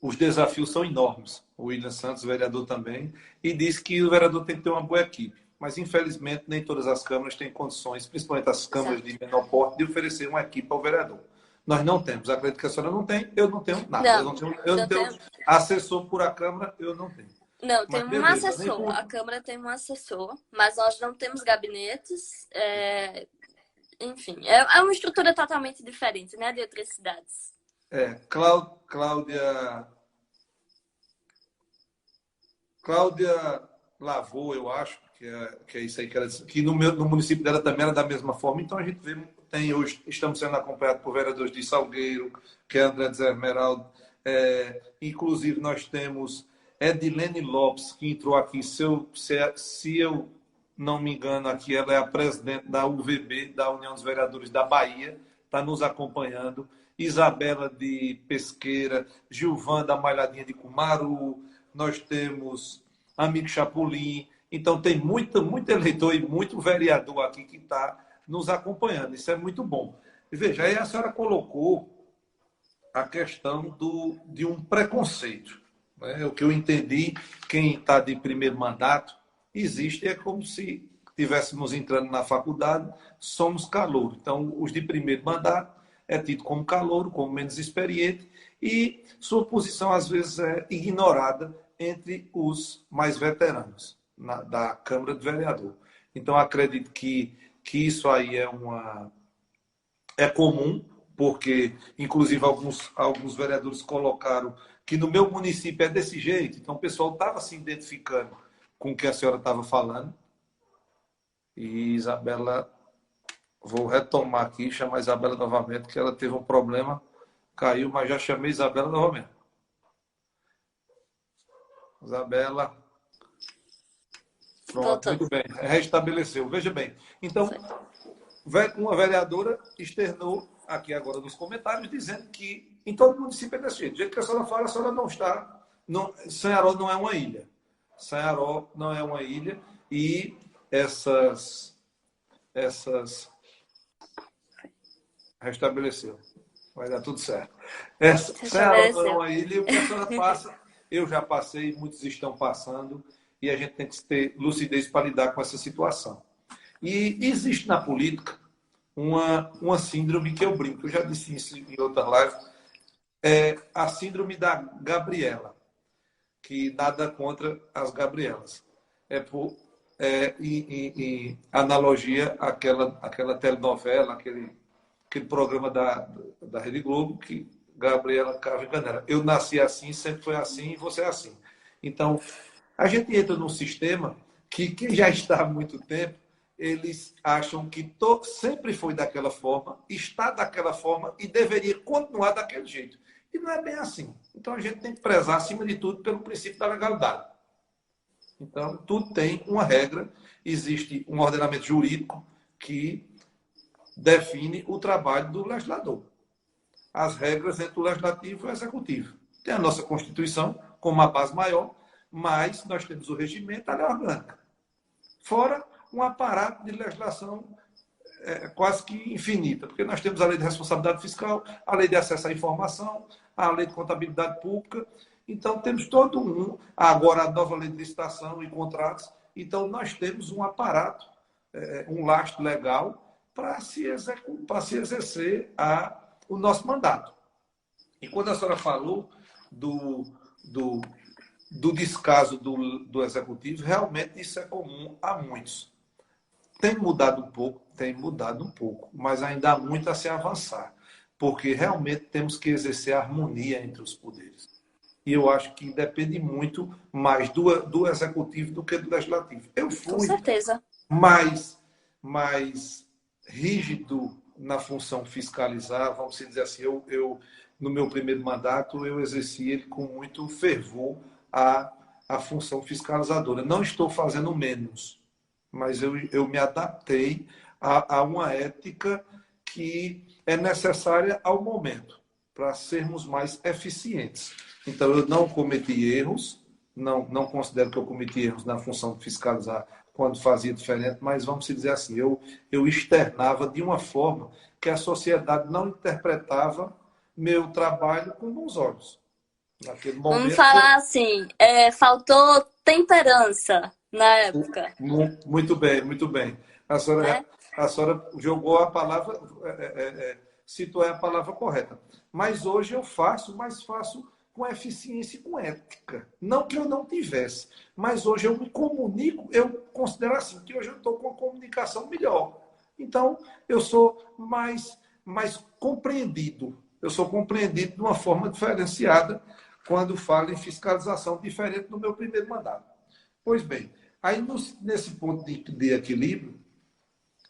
os desafios são enormes. O William Santos, vereador também, e diz que o vereador tem que ter uma boa equipe. Mas, infelizmente, nem todas as câmaras têm condições, principalmente as câmaras de menor porte, de oferecer uma equipe ao vereador. Nós não temos. Acredito que a senhora não tem, eu não tenho nada. Eu não tenho assessor por a Câmara, eu não tenho. Não, tem um assessor. A Câmara tem um assessor, mas nós não temos gabinetes. Enfim, é uma estrutura totalmente diferente, né, de outras cidades. Cláudia Lavô, eu acho, que é isso aí, que no município dela também era da mesma forma. Então, a gente vê, hoje, estamos sendo acompanhados por vereadores de Salgueiro, que é André de Zé Esmeralda. Inclusive, nós temos Edilene Lopes, que entrou aqui, se eu não me engano, aqui ela é a presidente da UVB, da União dos Vereadores da Bahia, está nos acompanhando. Isabela de Pesqueira, Gilvan da Malhadinha de Cumaru, nós temos Amigo Chapulim. Então, tem muito eleitor e muito vereador aqui que está nos acompanhando. Isso é muito bom. E veja, aí a senhora colocou a questão de um preconceito. O que eu entendi, quem está de primeiro mandato, existe, é como se estivéssemos entrando na faculdade, somos calouro. Então, os de primeiro mandato é tido como calouro, como menos experiente, e sua posição, às vezes, é ignorada entre os mais veteranos da Câmara de Vereador. Então, acredito que isso aí é comum, porque, inclusive, alguns vereadores colocaram que no meu município é desse jeito. Então, o pessoal estava se identificando com o que a senhora estava falando. E Isabela, vou retomar aqui, chamar a Isabela novamente, que ela teve um problema Caiu, mas já chamei Isabela novamente. Isabela. Pronto, Voltou. muito bem. Restabeleceu. Veja bem. Então, Foi. uma vereadora externou aqui agora nos comentários dizendo que em todo município é desse jeito. Do jeito que a senhora fala, a senhora não está. Não, Sanharó não é uma ilha. Sanharó não é uma ilha e essas restabeleceu. Vai dar tudo certo. Sanharó não é Restabeleceu. uma ilha e o que a senhora passa, eu já passei, muitos estão passando e a gente tem que ter lucidez para lidar com essa situação. E existe na política uma síndrome que eu brinco, eu já disse isso em outra live, é a síndrome da Gabriela, que nada contra as Gabrielas. É por em analogia àquela telenovela, aquele programa da Rede Globo, que Gabriela Cava Canela. Eu nasci assim, sempre foi assim e você é assim. Então, a gente entra num sistema que quem já está há muito tempo, eles acham que sempre foi daquela forma, está daquela forma e deveria continuar daquele jeito. E não é bem assim. Então, a gente tem que prezar, acima de tudo, pelo princípio da legalidade. Então, tudo tem uma regra, existe um ordenamento jurídico que define o trabalho do legislador. As regras entre o legislativo e o executivo. Tem a nossa Constituição como uma base maior, mas nós temos o regimento, a lei orgânica. Fora um aparato de legislação quase que infinita, porque nós temos a lei de responsabilidade fiscal, a lei de acesso à informação, a lei de contabilidade pública. Então, temos agora a nova lei de licitação e contratos. Então, nós temos um aparato, um lastro legal para se exercer o nosso mandato. E quando a senhora falou do descaso do executivo, realmente isso é comum a muitos. Tem mudado um pouco, mas ainda há muito a se avançar, porque realmente temos que exercer a harmonia entre os poderes. E eu acho que depende muito mais do executivo do que do legislativo. Eu Com fui certeza. mais rígido na função fiscalizar, vamos dizer assim, no meu primeiro mandato, eu exerci ele com muito fervor a função fiscalizadora. Não estou fazendo menos, mas eu me adaptei a uma ética que é necessária ao momento, para sermos mais eficientes. Então, eu não cometi erros, não considero que eu cometi erros na função de fiscalizar quando fazia diferente, mas vamos dizer assim, eu externava de uma forma que a sociedade não interpretava meu trabalho com bons olhos. Naquele Vamos momento, falar assim, faltou temperança na época, muito bem, muito bem. né? A senhora jogou a palavra, citou a palavra correta. Mas hoje eu faço, mas faço com eficiência e com ética. Não que eu não tivesse, mas hoje eu me comunico, eu considero assim, que hoje eu estou com uma comunicação melhor. Então, eu sou mais compreendido. Eu sou compreendido de uma forma diferenciada quando falo em fiscalização, diferente do meu primeiro mandato. Pois bem, aí nesse ponto de equilíbrio,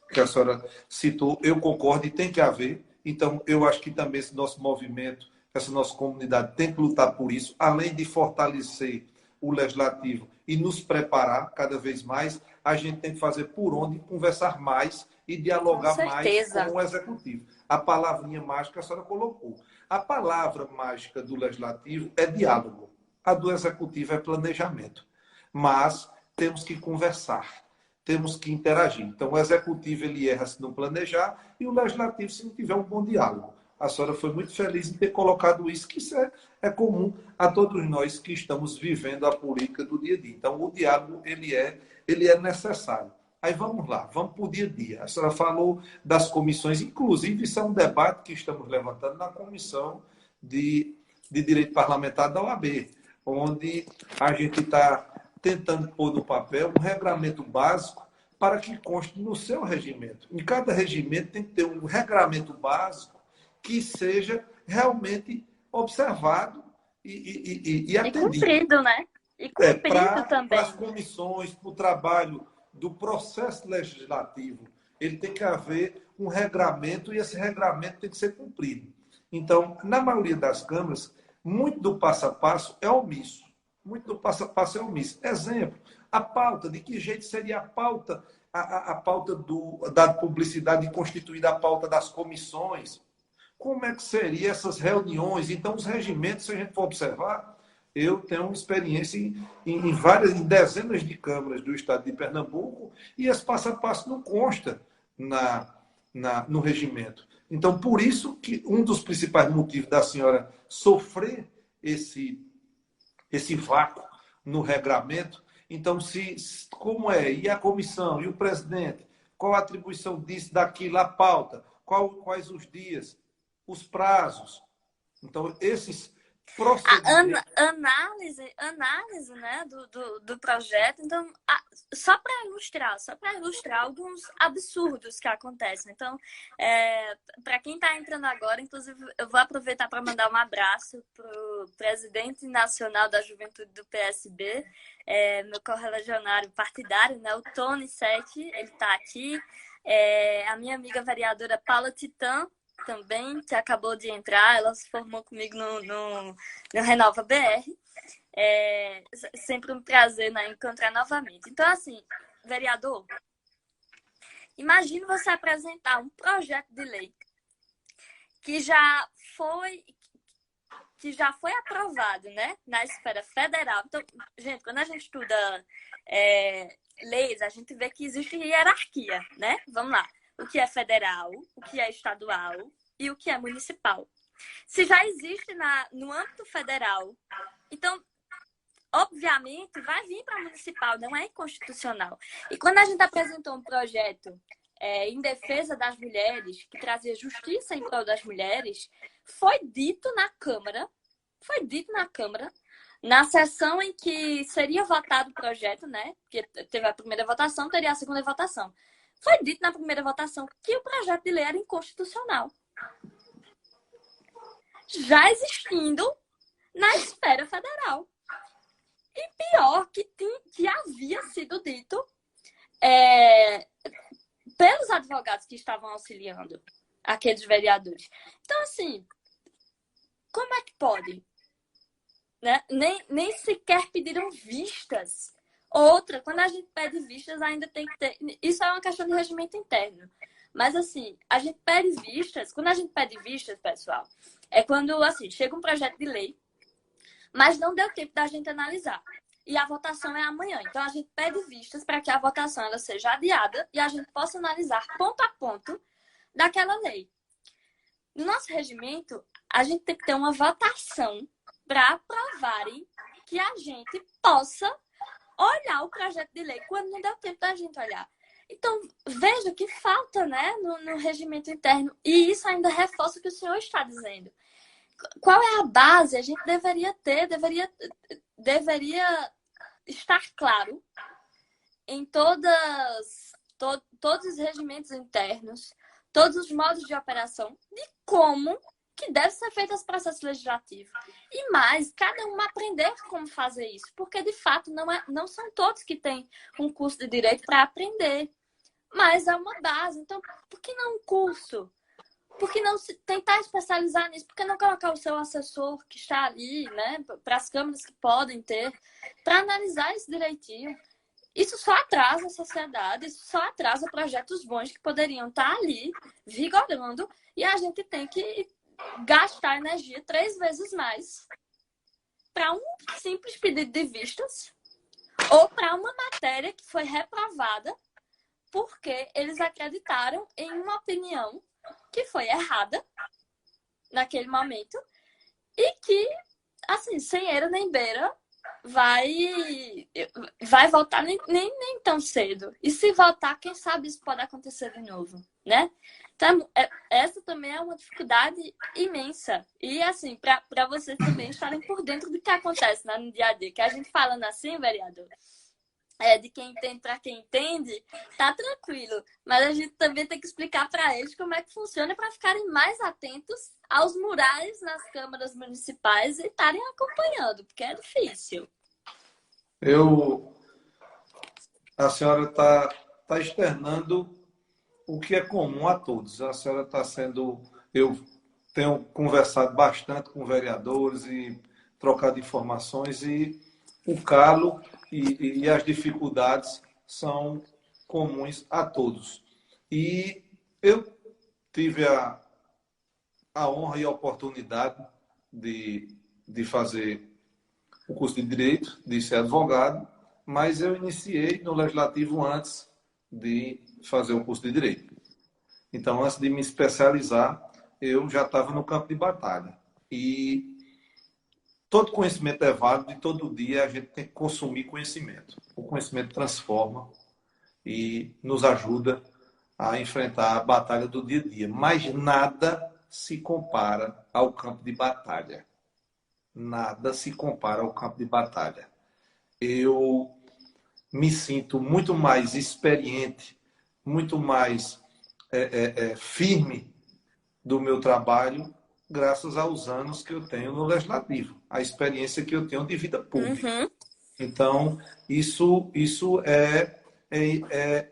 que a senhora citou, eu concordo e tem que haver. Então, eu acho que também esse nosso movimento, essa nossa comunidade tem que lutar por isso, além de fortalecer o legislativo e nos preparar cada vez mais, a gente tem que fazer por onde conversar mais e Com dialogar mais certeza. com o executivo. A palavrinha mágica a senhora colocou. A palavra mágica do legislativo é diálogo. A do executivo é planejamento. Mas temos que conversar, temos que interagir. Então, o executivo ele erra se não planejar e o legislativo se não tiver um bom diálogo. A senhora foi muito feliz em ter colocado isso, que isso é comum a todos nós que estamos vivendo a política do dia a dia. Então, o diálogo ele é necessário. Aí vamos lá, vamos para o dia a dia. A senhora falou das comissões, inclusive isso é um debate que estamos levantando na Comissão de Direito Parlamentar da OAB, onde a gente está tentando pôr no papel um regramento básico para que conste no seu regimento. Em cada regimento tem que ter um regramento básico que seja realmente observado e atendido. E cumprido, né? E cumprido Para também. as comissões, para o trabalho do processo legislativo, ele tem que haver um regramento e esse regramento tem que ser cumprido. Então, na maioria das câmaras, muito do passo a passo é omisso. Muito do passo a passo é omisso. Exemplo, a pauta, de que jeito seria a pauta, a pauta da publicidade constituída a pauta das comissões? Como é que seriam essas reuniões? Então, os regimentos, se a gente for observar, eu tenho uma experiência em dezenas de câmaras do estado de Pernambuco e esse passo a passo não consta no regimento. Então, por isso que um dos principais motivos da senhora sofrer esse vácuo no regramento. Então, como é? E a comissão? E o presidente? Qual a atribuição disso, daquilo, a pauta? Quais os dias? Os prazos? Então, esses procedimentos... Análise, né, do projeto. Então, só para ilustrar alguns absurdos que acontecem. Então, para quem está entrando agora, inclusive, eu vou aproveitar para mandar um abraço para o presidente nacional da juventude do PSB, meu correligionário partidário, né, o Tony Sete, ele está aqui. A minha amiga vereadora Paula Titã, também, que acabou de entrar, ela se formou comigo no Renova BR. Sempre um prazer, né, encontrar novamente. Então, assim, vereador, imagine você apresentar um projeto de lei que já foi aprovado, né, na esfera federal. Então, gente, quando a gente estuda leis, a gente vê que existe hierarquia, né? Vamos lá. O que é federal, o que é estadual e o que é municipal. Se já existe no âmbito federal, então, obviamente, vai vir para municipal, não é inconstitucional. E quando a gente apresentou um projeto em defesa das mulheres, que trazia justiça em prol das mulheres, foi dito na Câmara, na sessão em que seria votado o projeto, né? Porque teve a primeira votação, teria a segunda votação. Foi dito na primeira votação que o projeto de lei era inconstitucional. Já existindo na esfera federal. E pior, que havia sido dito pelos advogados que estavam auxiliando aqueles vereadores. Então, assim, como é que pode? Né? Nem sequer pediram vistas. Outra, quando a gente pede vistas, ainda tem que ter... Isso é uma questão de regimento interno. Mas, assim, a gente pede vistas... Quando a gente pede vistas, pessoal, é quando, assim, chega um projeto de lei, mas não deu tempo da gente analisar. E a votação é amanhã. Então, a gente pede vistas para que a votação ela seja adiada e a gente possa analisar ponto a ponto daquela lei. No nosso regimento, a gente tem que ter uma votação para aprovarem que a gente possa olhar o projeto de lei quando não deu tempo da gente olhar. Então, veja que falta, né, no regimento interno. E isso ainda reforça o que o senhor está dizendo. Qual é a base? A gente deveria estar claro em todos os regimentos internos, todos os modos de operação, de como que deve ser feito esse processo legislativo. E mais, cada um aprender como fazer isso. Porque, de fato, não são todos que têm um curso de direito para aprender. Mas é uma base. Então, por que não um curso? Por que não tentar especializar nisso? Por que não colocar o seu assessor que está ali, né, para as câmaras que podem ter, para analisar isso direitinho? Isso só atrasa a sociedade, isso só atrasa projetos bons que poderiam estar ali, vigorando, e a gente tem que gastar energia 3 vezes mais para um simples pedido de vistas ou para uma matéria que foi reprovada porque eles acreditaram em uma opinião que foi errada naquele momento e que, assim, sem era nem beira, vai voltar nem tão cedo. E se voltar, quem sabe isso pode acontecer de novo, né? Então, essa também é uma dificuldade imensa. E, assim, para vocês também estarem por dentro do que acontece, né, no dia a dia. Que a gente falando assim, vereador, de quem entende para quem entende, tá tranquilo. Mas a gente também tem que explicar para eles como é que funciona para ficarem mais atentos aos murais nas câmaras municipais e estarem acompanhando, porque é difícil. A senhora está externando o que é comum a todos. A senhora está sendo... Eu tenho conversado bastante com vereadores e trocado informações e o calo e as dificuldades são comuns a todos. E eu tive a honra e a oportunidade de fazer o curso de Direito, de ser advogado, mas eu iniciei no Legislativo antes de fazer o curso de Direito. Então, antes de me especializar, eu já estava no campo de batalha. E todo conhecimento é válido e todo dia a gente tem que consumir conhecimento. O conhecimento transforma e nos ajuda a enfrentar a batalha do dia a dia. Mas nada se compara ao campo de batalha. Nada se compara ao campo de batalha. Eu me sinto muito mais experiente, muito mais firme do meu trabalho, graças aos anos que eu tenho no Legislativo, a experiência que eu tenho de vida pública. Uhum. Então, isso é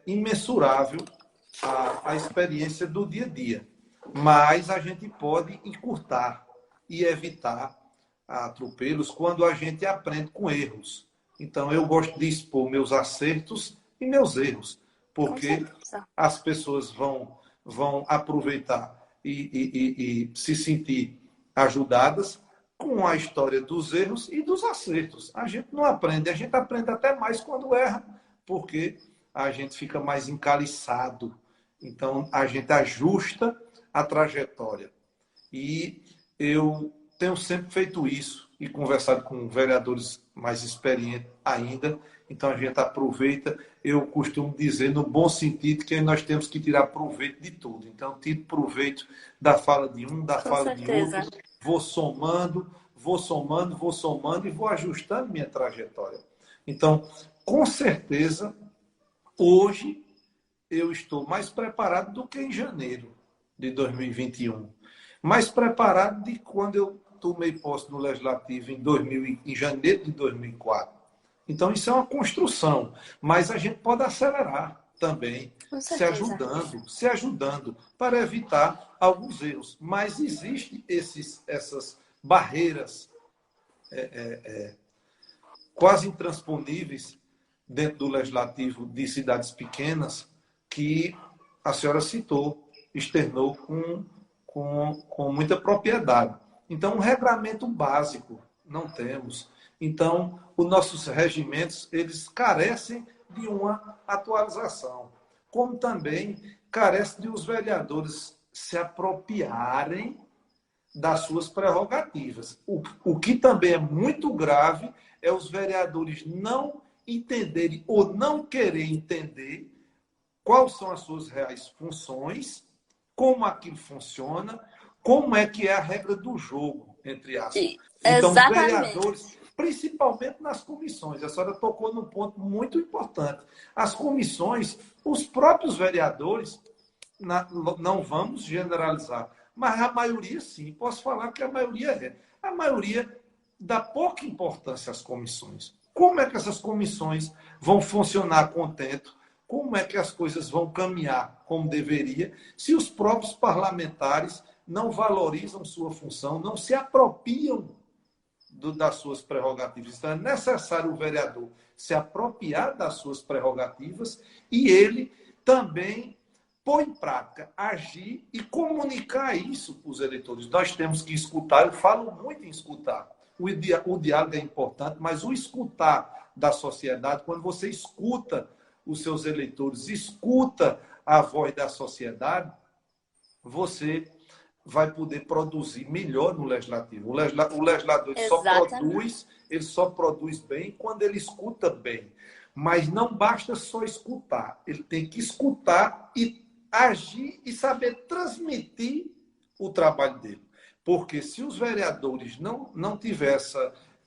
imensurável a experiência do dia a dia. Mas a gente pode encurtar e evitar atropelos quando a gente aprende com erros. Então, eu gosto de expor meus acertos e meus erros, porque as pessoas vão aproveitar e se sentir ajudadas com a história dos erros e dos acertos. A gente não aprende, a gente aprende até mais quando erra, porque a gente fica mais encaliçado. Então, a gente ajusta a trajetória. E eu tenho sempre feito isso e conversado com vereadores mais experientes ainda. Então, a gente aproveita. Eu costumo dizer, no bom sentido, que nós temos que tirar proveito de tudo. Então, tiro proveito da fala de um, da fala de outro. Vou somando e vou ajustando minha trajetória. Então, com certeza, hoje eu estou mais preparado do que em janeiro de 2021. Mais preparado de quando eu tomei posse no Legislativo em janeiro de 2004. Então, isso é uma construção. Mas a gente pode acelerar também, se ajudando para evitar alguns erros. Mas existem essas barreiras quase intransponíveis dentro do Legislativo de cidades pequenas que a senhora citou, externou com muita propriedade. Então, um regramento básico não temos. Então, os nossos regimentos, eles carecem de uma atualização. Como também carece de os vereadores se apropriarem das suas prerrogativas. O que também é muito grave é os vereadores não entenderem ou não querer entender quais são as suas reais funções, como aquilo funciona, como é que é a regra do jogo, entre aspas. Então, os vereadores, principalmente nas comissões, a senhora tocou num ponto muito importante. As comissões, os próprios vereadores, não vamos generalizar, mas a maioria sim, posso falar que a maioria é. A maioria dá pouca importância às comissões. Como é que essas comissões vão funcionar contento? Como é que as coisas vão caminhar como deveria, se os próprios parlamentares não valorizam sua função, não se apropriam das suas prerrogativas? Então, é necessário o vereador se apropriar das suas prerrogativas e ele também pôr em prática, agir e comunicar isso para os eleitores. Nós temos que escutar, eu falo muito em escutar. O diálogo é importante, mas o escutar da sociedade, quando você escuta os seus eleitores, escuta a voz da sociedade, você vai poder produzir melhor no legislativo. O legislador ele só produz bem quando ele escuta bem. Mas não basta só escutar, ele tem que escutar e agir e saber transmitir o trabalho dele. Porque se os vereadores não tiverem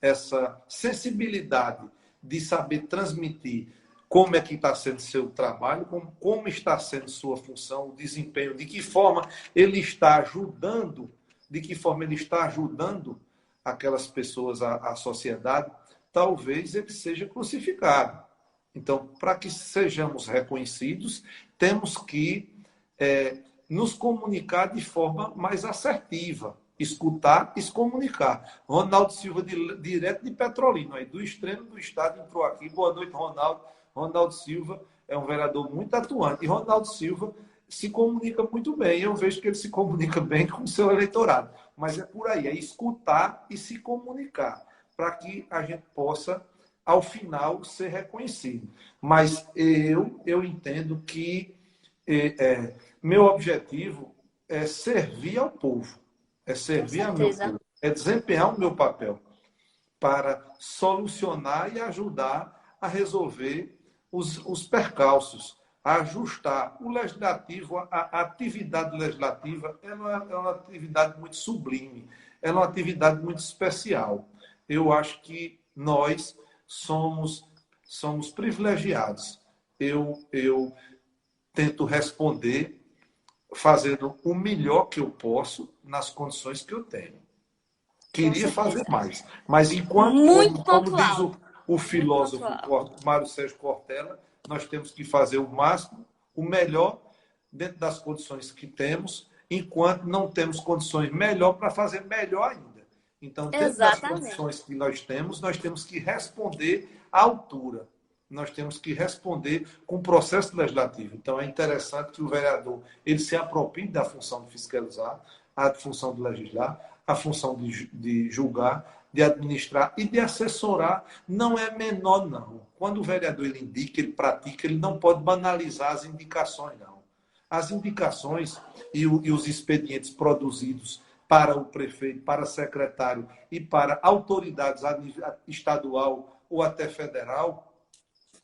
essa sensibilidade de saber transmitir como é que está sendo seu trabalho, como está sendo sua função, o desempenho, de que forma ele está ajudando, aquelas pessoas, a sociedade, talvez ele seja crucificado. Então, para que sejamos reconhecidos, temos que nos comunicar de forma mais assertiva. Escutar e se comunicar. Ronaldo Silva, direto de Petrolina, aí, do extremo do estado, entrou aqui. Boa noite, Ronaldo. Ronaldo Silva é um vereador muito atuante. E Ronaldo Silva se comunica muito bem. Eu vejo que ele se comunica bem com o seu eleitorado. Mas é por aí, é escutar e se comunicar, para que a gente possa, ao final, ser reconhecido. Mas eu entendo que meu objetivo é servir ao povo. É servir ao meu povo. É desempenhar o meu papel para solucionar e ajudar a resolver os percalços, a ajustar o legislativo, a atividade legislativa é uma atividade muito sublime, é uma atividade muito especial. Eu acho que nós somos privilegiados. Eu tento responder fazendo o melhor que eu posso nas condições que eu tenho. Queria fazer mais. Mas enquanto, como diz o filósofo Mário Sérgio Cortella, nós temos que fazer o máximo, o melhor, dentro das condições que temos, enquanto não temos condições melhor para fazer melhor ainda. Então, dentro das condições que nós temos que responder à altura. Nós temos que responder com o processo legislativo. Então, é interessante que o vereador ele se aproprie da função de fiscalizar, a função de legislar, a função de julgar, de administrar e de assessorar. Não é menor, não. Quando o vereador ele indica, ele pratica, ele não pode banalizar as indicações, não. As indicações e os expedientes produzidos para o prefeito, para o secretário e para autoridades estadual ou até federal,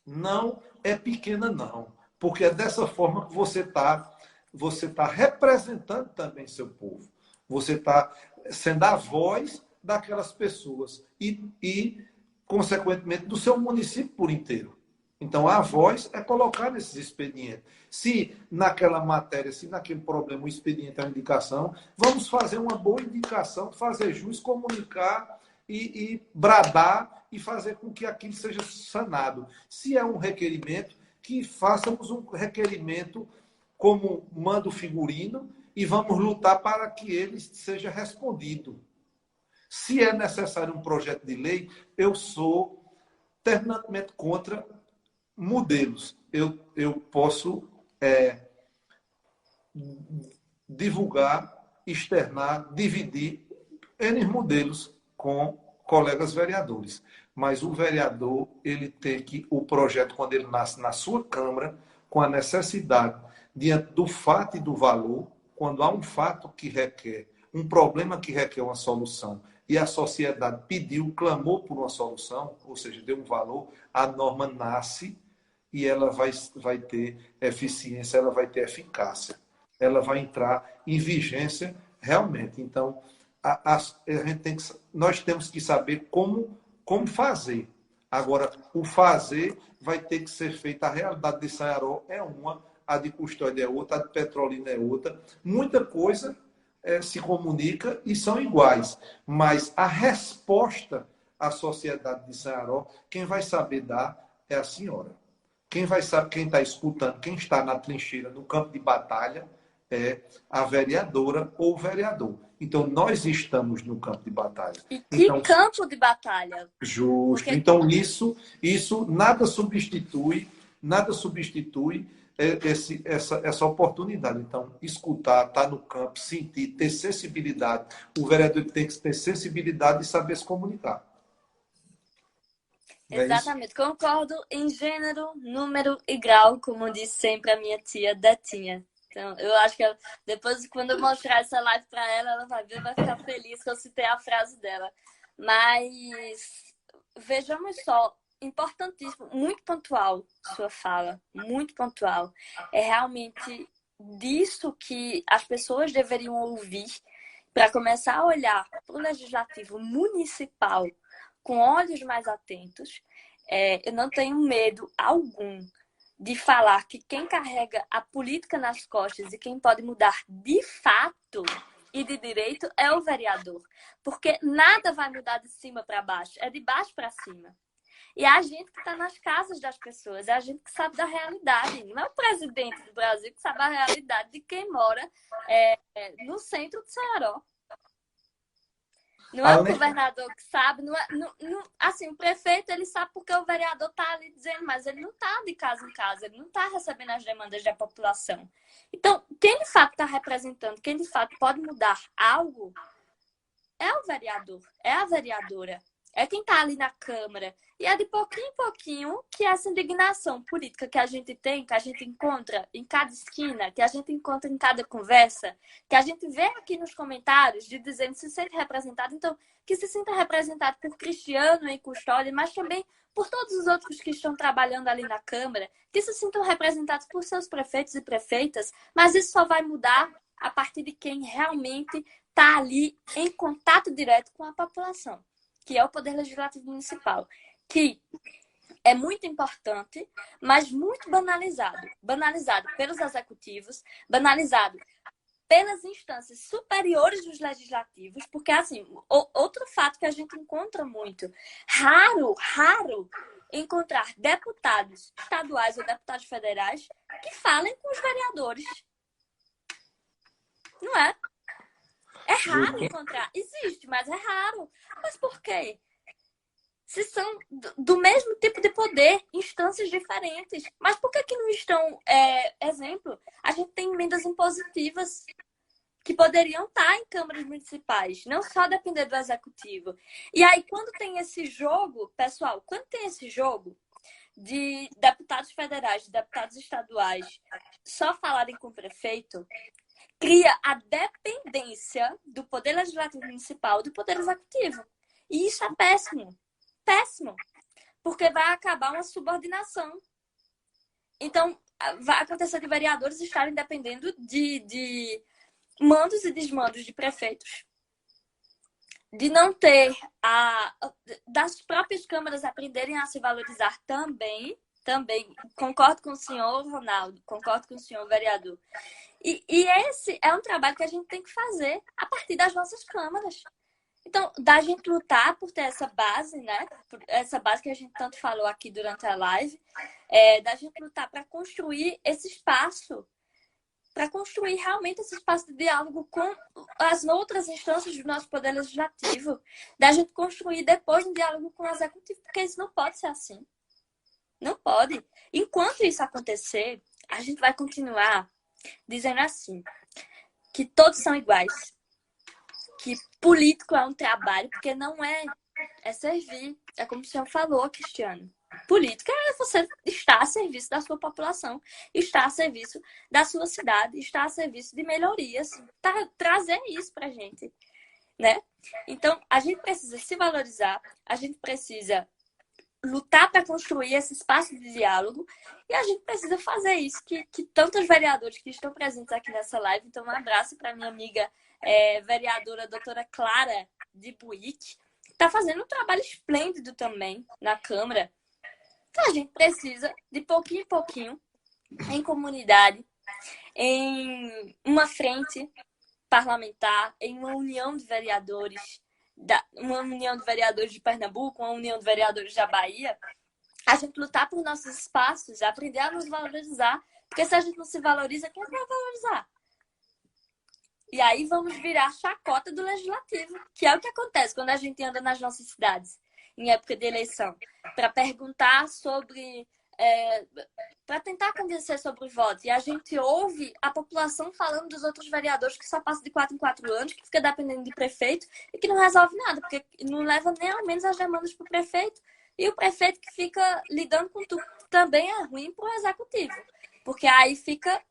não é pequena, não. Porque é dessa forma que você tá representando também seu povo. Você está sendo a voz daquelas pessoas e, consequentemente, do seu município por inteiro. Então, a voz é colocar nesses expedientes. Se naquela matéria, se naquele problema o expediente é uma indicação, vamos fazer uma boa indicação, fazer jus, comunicar e bradar e fazer com que aquilo seja sanado. Se é um requerimento, que façamos um requerimento como manda o figurino e vamos lutar para que ele seja respondido. Se é necessário um projeto de lei, eu sou terminantemente contra modelos. Eu posso divulgar, externar, dividir N modelos com colegas vereadores. Mas o vereador, ele tem que, o projeto, quando ele nasce na sua Câmara, com a necessidade, diante do fato e do valor, quando há um fato que requer, um problema que requer uma solução, e a sociedade pediu, clamou por uma solução, ou seja, deu um valor, a norma nasce e ela vai ter eficiência, ela vai ter eficácia. Ela vai entrar em vigência realmente. Então, nós temos que saber como fazer. Agora, o fazer vai ter que ser feito. A realidade de Sanharó é uma, a de Custódia é outra, a de Petrolina é outra. Muita coisa se comunica e são iguais. Mas a resposta à sociedade de Sanharó, quem vai saber dar é a senhora. Quem vai saber, quem está escutando, quem está na trincheira, no campo de batalha, é a vereadora ou o vereador. Então, nós estamos no campo de batalha. E que campo de batalha? Justo. Porque... Então, isso nada substitui essa oportunidade. Então, escutar, estar no campo, sentir, ter sensibilidade. O vereador tem que ter sensibilidade e saber se comunicar. Exatamente. Concordo em gênero, número e grau, como disse sempre a minha tia Detinha. Então, eu acho que depois, quando eu mostrar essa live para ela, ela vai ver, vai ficar feliz que eu citei a frase dela. Mas vejamos só, importantíssimo, muito pontual sua fala, muito pontual. É realmente disso que as pessoas deveriam ouvir para começar a olhar para o legislativo municipal com olhos mais atentos. Eu não tenho medo algum de falar que quem carrega a política nas costas e quem pode mudar de fato e de direito é o vereador. Porque nada vai mudar de cima para baixo, é de baixo para cima. E é a gente que está nas casas das pessoas, é a gente que sabe da realidade. Não é o presidente do Brasil que sabe a realidade de quem mora no centro de Ceará. Não é o governador que sabe, assim, o prefeito ele sabe porque o vereador está ali dizendo, mas ele não está de casa em casa, ele não está recebendo as demandas da população. Então, quem de fato está representando, quem de fato pode mudar algo, é o vereador, é a vereadora, é quem está ali na Câmara. E é de pouquinho em pouquinho que essa indignação política que a gente tem, que a gente encontra em cada esquina, que a gente encontra em cada conversa, que a gente vê aqui nos comentários de dizendo que se sente representado, então que se sinta representado por Cristiano em Custódia, mas também por todos os outros que estão trabalhando ali na Câmara, que se sintam representados por seus prefeitos e prefeitas, mas isso só vai mudar a partir de quem realmente está ali em contato direto com a população, que é o Poder Legislativo Municipal, que é muito importante, mas muito banalizado. Banalizado pelos executivos, banalizado pelas instâncias superiores dos legislativos, porque, assim, outro fato que a gente encontra muito, raro encontrar deputados estaduais ou deputados federais que falem com os vereadores. Não é? É raro encontrar. Existe, mas é raro. Mas por quê? Se são do mesmo tipo de poder, instâncias diferentes. Mas por que não estão, exemplo, a gente tem emendas impositivas que poderiam estar em câmaras municipais, não só depender do executivo. E aí, quando tem esse jogo, pessoal, quando tem esse jogo de deputados federais, de deputados estaduais só falarem com o prefeito, cria a dependência do Poder Legislativo Municipal do Poder Executivo. E isso é péssimo. Péssimo. Porque vai acabar uma subordinação. Então, vai acontecer de vereadores estarem dependendo de mandos e desmandos de prefeitos. De não ter das próprias câmaras aprenderem a se valorizar também. Concordo com o senhor, Ronaldo. Concordo com o senhor, vereador. E esse é um trabalho que a gente tem que fazer a partir das nossas câmaras. Então, da gente lutar por ter essa base, né? Essa base que a gente tanto falou aqui durante a live, da gente lutar para construir esse espaço, para construir realmente esse espaço de diálogo com as outras instâncias do nosso Poder Legislativo, da gente construir depois um diálogo com o Executivo, porque isso não pode ser assim. Não pode. Enquanto isso acontecer, a gente vai continuar dizendo assim, que todos são iguais, que político é um trabalho, porque não é servir, é como o senhor falou, Cristiano. Política é você estar a serviço da sua população, estar a serviço da sua cidade, estar a serviço de melhorias, trazer isso pra gente, né? Então, a gente precisa se valorizar, a gente precisa lutar para construir esse espaço de diálogo e a gente precisa fazer isso que tantos vereadores que estão presentes aqui nessa live. Então, um abraço para minha amiga vereadora doutora Clara de Buíque, que está fazendo um trabalho esplêndido também na Câmara. Então, a gente precisa, de pouquinho em pouquinho, em comunidade, em uma frente parlamentar, em uma união de vereadores, uma união de vereadores de Pernambuco, uma união de vereadores da Bahia, a gente lutar por nossos espaços, aprender a nos valorizar, porque se a gente não se valoriza, quem vai valorizar? E aí vamos virar chacota do legislativo, que é o que acontece quando a gente anda nas nossas cidades, em época de eleição, para perguntar sobre... para tentar convencer sobre o voto. E a gente ouve a população falando dos outros vereadores que só passam de 4 em 4 anos, que fica dependendo de prefeito e que não resolve nada, porque não leva nem ao menos as demandas para o prefeito. E o prefeito que fica lidando com tudo também é ruim para o executivo, porque aí fica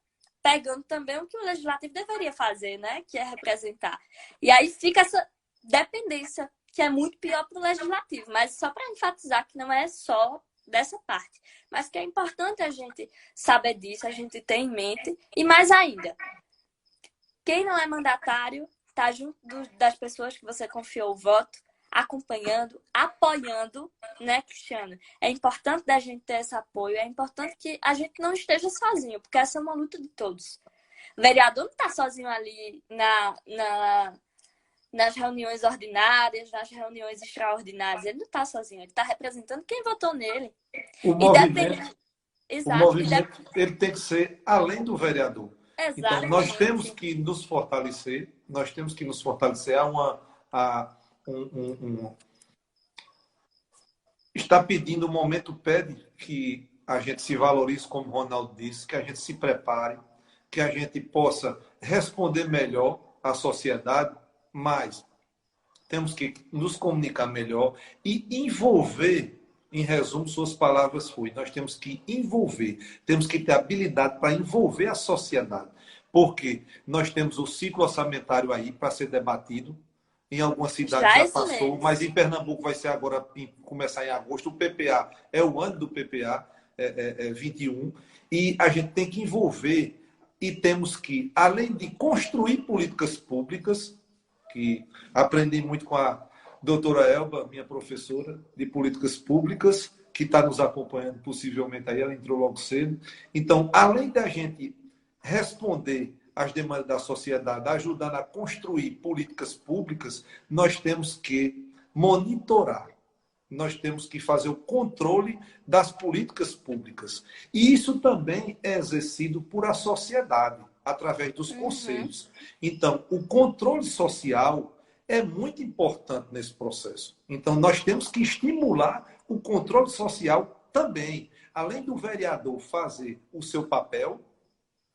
pegando também o que o legislativo deveria fazer, né? Que é representar. E aí fica essa dependência, que é muito pior para o legislativo. Mas só para enfatizar que não é só dessa parte, mas que é importante a gente saber disso, a gente ter em mente. E mais ainda, quem não é mandatário está junto das pessoas que você confiou o voto, acompanhando, apoiando, né, Cristiano? É importante da gente ter esse apoio, é importante que a gente não esteja sozinho, porque essa é uma luta de todos. O vereador não está sozinho ali nas reuniões ordinárias, nas reuniões extraordinárias. Ele não está sozinho, ele está representando quem votou nele. O E depende... movimento, o Exato. movimento ele tem que ser além do vereador. Então, nós temos Exatamente. que nos fortalecer, nós temos que nos fortalecer. Está pedindo, o momento pede que a gente se valorize, como o Ronaldo disse, que a gente se prepare, que a gente possa responder melhor à sociedade, mas temos que nos comunicar melhor e envolver, em resumo, suas palavras foi, nós temos que envolver, temos que ter habilidade para envolver a sociedade, porque nós temos o ciclo orçamentário aí para ser debatido, em algumas cidades já passou, mas em Pernambuco vai ser agora, começar em agosto, o PPA é o ano do PPA, 21, e a gente tem que envolver e temos que, além de construir políticas públicas, que aprendi muito com a doutora Elba, minha professora de políticas públicas, que está nos acompanhando possivelmente aí, ela entrou logo cedo. Então, além da gente responder às demandas da sociedade, ajudando a construir políticas públicas, nós temos que monitorar, nós temos que fazer o controle das políticas públicas. E isso também é exercido por a sociedade, através dos conselhos. Então, o controle social é muito importante nesse processo. Então, nós temos que estimular o controle social também. Além do vereador fazer o seu papel,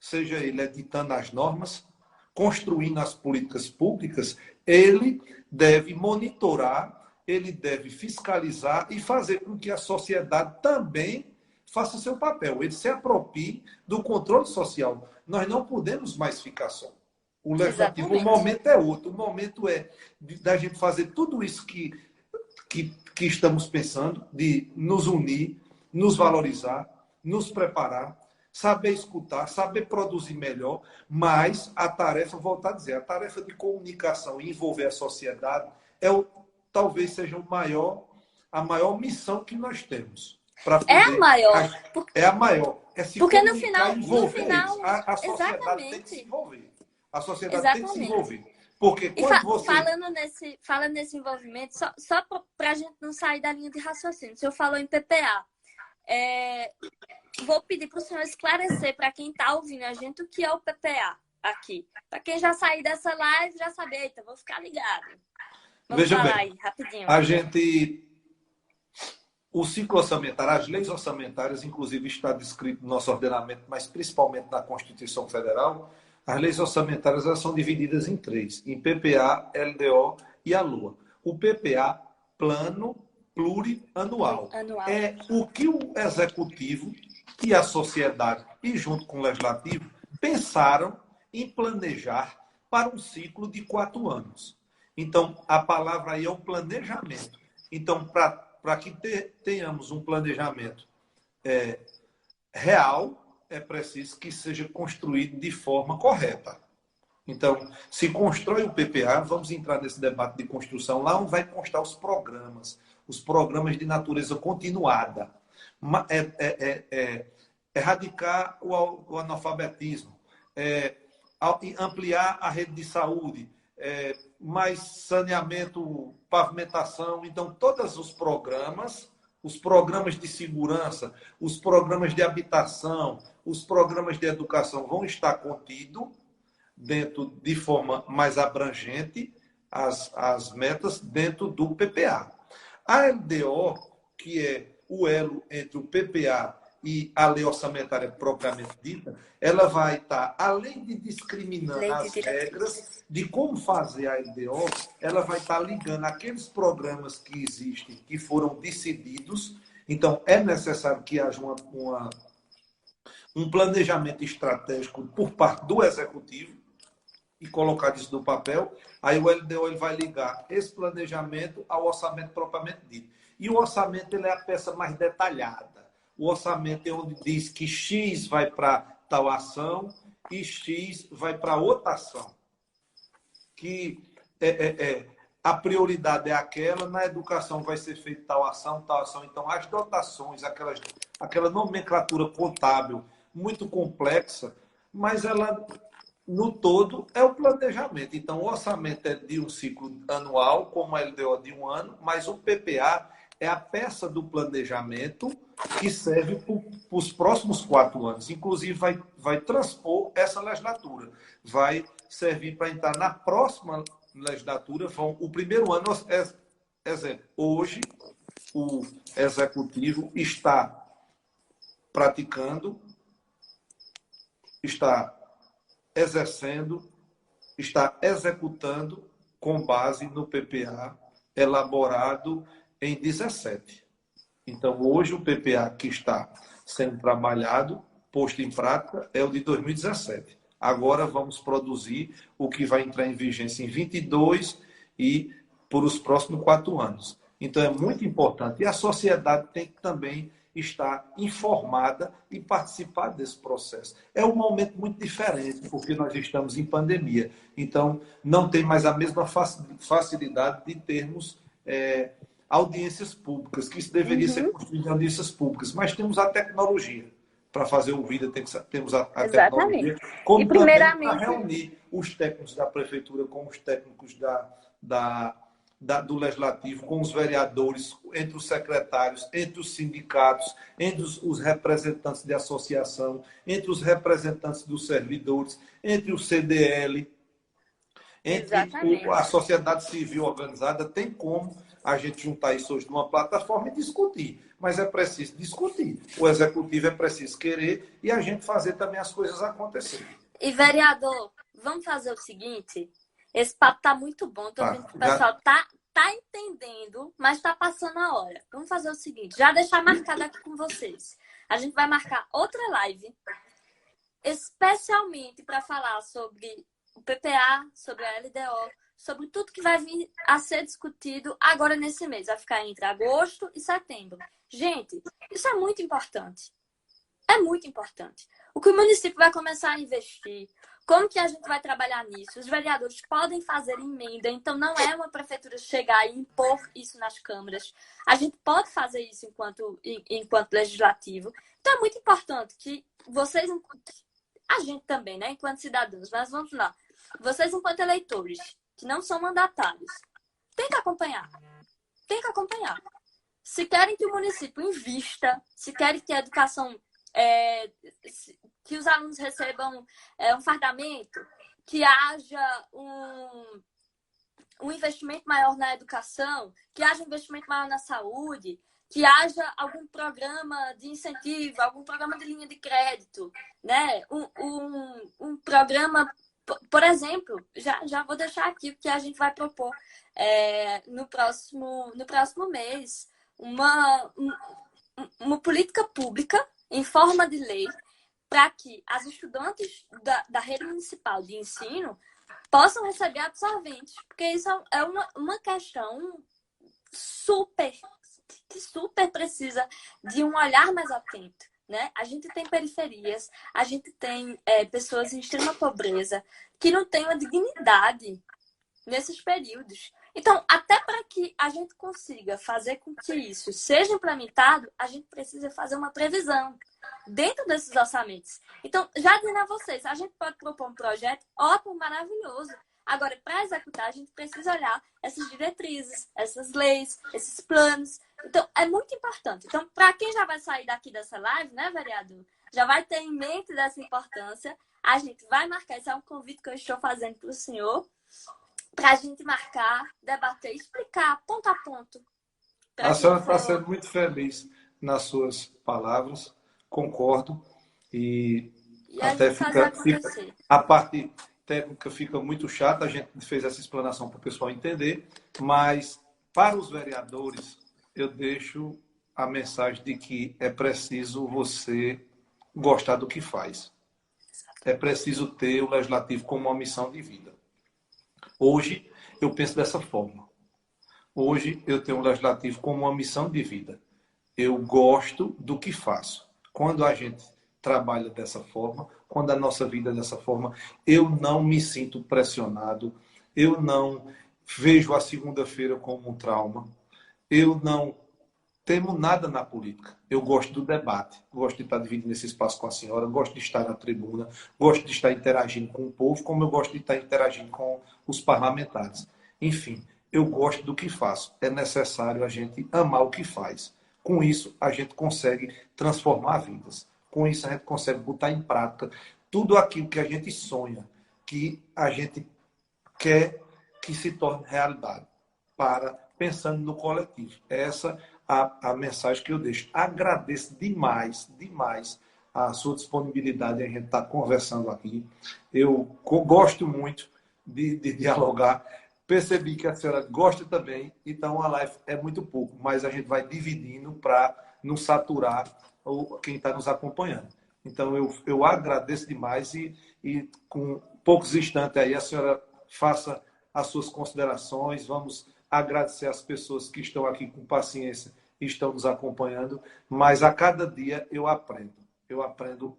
seja ele editando as normas, construindo as políticas públicas, ele deve monitorar, ele deve fiscalizar e fazer com que a sociedade também faça o seu papel. Ele se aproprie do controle social. Nós não podemos mais ficar só. O legislativo, o momento é outro. O momento é da gente fazer tudo isso que estamos pensando, de nos unir, nos valorizar, nos preparar, saber escutar, saber produzir melhor, mas a tarefa, voltar a dizer, a tarefa de comunicação e envolver a sociedade talvez seja a maior missão que nós temos. É a maior. É a maior. É se porque comunicar e envolver no final a sociedade exatamente. tem que se envolver. A sociedade tem que se envolver. Porque quando você... Falando nesse envolvimento, só para a gente não sair da linha de raciocínio, o senhor falou em PPA. Vou pedir para o senhor esclarecer para quem está ouvindo a gente o que é o PPA aqui. Para quem já sair dessa live, já sabe, eita, vou ficar ligado. Vamos Veja falar bem, aí, rapidinho. O ciclo orçamentário, as leis orçamentárias, inclusive está descrito no nosso ordenamento, mas principalmente na Constituição Federal, as leis orçamentárias elas são divididas em três, em PPA, LDO e a LUA. O PPA, Plano Plurianual, é o que o Executivo e a sociedade, e junto com o Legislativo, pensaram em planejar para um ciclo de 4 anos. Então, a palavra aí é o planejamento. Então, para que tenhamos um planejamento real, é preciso que seja construído de forma correta. Então, se constrói o PPA, vamos entrar nesse debate de construção, lá onde vai constar os programas de natureza continuada. Erradicar o analfabetismo, ampliar a rede de saúde, mais saneamento, pavimentação. Então, todos os programas de segurança, os programas de habitação, os programas de educação vão estar contidos dentro de forma mais abrangente as metas dentro do PPA. A LDO, que é o elo entre o PPA e a lei orçamentária propriamente dita, ela vai estar, além de discriminar as regras de como fazer a LDO, ela vai estar ligando aqueles programas que existem, que foram decididos. Então, é necessário que haja um planejamento estratégico por parte do Executivo e colocar isso no papel. Aí o LDO ele vai ligar esse planejamento ao orçamento propriamente dito. E o orçamento ele é a peça mais detalhada. O orçamento é onde diz que X vai para tal ação e X vai para outra ação. Que a prioridade é aquela, na educação vai ser feita tal ação. Então, as dotações, aquela nomenclatura contábil muito complexa, mas ela no todo, é o planejamento. Então, o orçamento é de um ciclo anual, como a LDO de um ano, mas o PPA é a peça do planejamento que serve para os próximos 4 anos. Inclusive, vai transpor essa legislatura. Vai servir para entrar na próxima legislatura. O primeiro ano, exemplo, hoje, o Executivo está praticando, está exercendo, está executando com base no PPA elaborado em 17. Então, hoje, o PPA que está sendo trabalhado, posto em prática, é o de 2017. Agora, vamos produzir o que vai entrar em vigência em 22 e por os próximos 4 anos. Então, é muito importante. E a sociedade tem que também estar informada e participar desse processo. É um momento muito diferente, porque nós estamos em pandemia. Então, não tem mais a mesma facilidade de termos audiências públicas, que isso deveria ser construído em audiências públicas. Mas temos a tecnologia para fazer o vídeo, temos a tecnologia, como e também para primeiramente reunir os técnicos da prefeitura com os técnicos do Legislativo, com os vereadores, entre os secretários, entre os sindicatos, entre os representantes de associação, entre os representantes dos servidores, entre o CDL, entre a sociedade civil organizada. Tem como a gente juntar isso hoje numa plataforma e discutir. Mas é preciso discutir. O Executivo é preciso querer e a gente fazer também as coisas acontecerem. E, vereador, vamos fazer o seguinte... Esse papo tá muito bom. Tô vendo que o pessoal tá entendendo, mas tá passando a hora. Vamos fazer o seguinte, já deixar marcado aqui com vocês. A gente vai marcar outra live, especialmente para falar sobre o PPA, sobre a LDO, sobre tudo que vai vir a ser discutido agora nesse mês. Vai ficar entre agosto e setembro. Gente, isso é muito importante. É muito importante. O que o município vai começar a investir, como que a gente vai trabalhar nisso? Os vereadores podem fazer emenda, então não é uma prefeitura chegar e impor isso nas câmaras. A gente pode fazer isso enquanto legislativo. Então é muito importante que vocês, a gente também, né, enquanto cidadãos, mas vamos lá. Vocês, enquanto eleitores, que não são mandatários, tem que acompanhar. Tem que acompanhar. Se querem que o município invista, se querem que a educação... que os alunos recebam um fardamento, que haja um investimento maior na educação, que haja um investimento maior na saúde, que haja algum programa de incentivo, algum programa de linha de crédito, né? Um programa, por exemplo, já vou deixar aqui o que a gente vai propor no próximo mês, uma política pública em forma de lei para que as estudantes da rede municipal de ensino possam receber absorventes, porque isso é uma questão que super precisa de um olhar mais atento, né? A gente tem periferias, a gente tem pessoas em extrema pobreza que não têm uma dignidade nesses períodos. Então, até para que a gente consiga fazer com que isso seja implementado, a gente precisa fazer uma previsão dentro desses orçamentos. Então, já dizendo a vocês, a gente pode propor um projeto ótimo, maravilhoso. Agora, para executar, a gente precisa olhar essas diretrizes, essas leis, esses planos. Então, é muito importante. Então, para quem já vai sair daqui dessa live, né, vereador? Já vai ter em mente dessa importância. A gente vai marcar, esse é um convite que eu estou fazendo para o senhor, para a gente marcar, debater, explicar ponto a ponto. A senhora está sendo muito feliz nas suas palavras, concordo, e até a parte técnica fica muito chata, a gente fez essa explanação para o pessoal entender, mas para os vereadores eu deixo a mensagem de que é preciso você gostar do que faz. É preciso ter o legislativo como uma missão de vida. Hoje, eu penso dessa forma. Hoje, eu tenho o legislativo como uma missão de vida. Eu gosto do que faço. Quando a gente trabalha dessa forma, quando a nossa vida é dessa forma, eu não me sinto pressionado, eu não vejo a segunda-feira como um trauma, eu não temo nada na política. Eu gosto do debate, gosto de estar dividindo esse espaço com a senhora, gosto de estar na tribuna, gosto de estar interagindo com o povo, como eu gosto de estar interagindo com os parlamentares. Enfim, eu gosto do que faço. É necessário a gente amar o que faz. Com isso, a gente consegue transformar vidas. Com isso, a gente consegue botar em prática tudo aquilo que a gente sonha, que a gente quer que se torne realidade, pensando no coletivo. Essa é a mensagem que eu deixo. Agradeço demais, demais a sua disponibilidade, a gente estar conversando aqui. Eu gosto muito de dialogar. Percebi que a senhora gosta também, então a live é muito pouco, mas a gente vai dividindo para não saturar quem está nos acompanhando. Então eu agradeço demais e com poucos instantes aí a senhora faça as suas considerações. Vamos agradecer as pessoas que estão aqui com paciência e estão nos acompanhando, mas a cada dia eu aprendo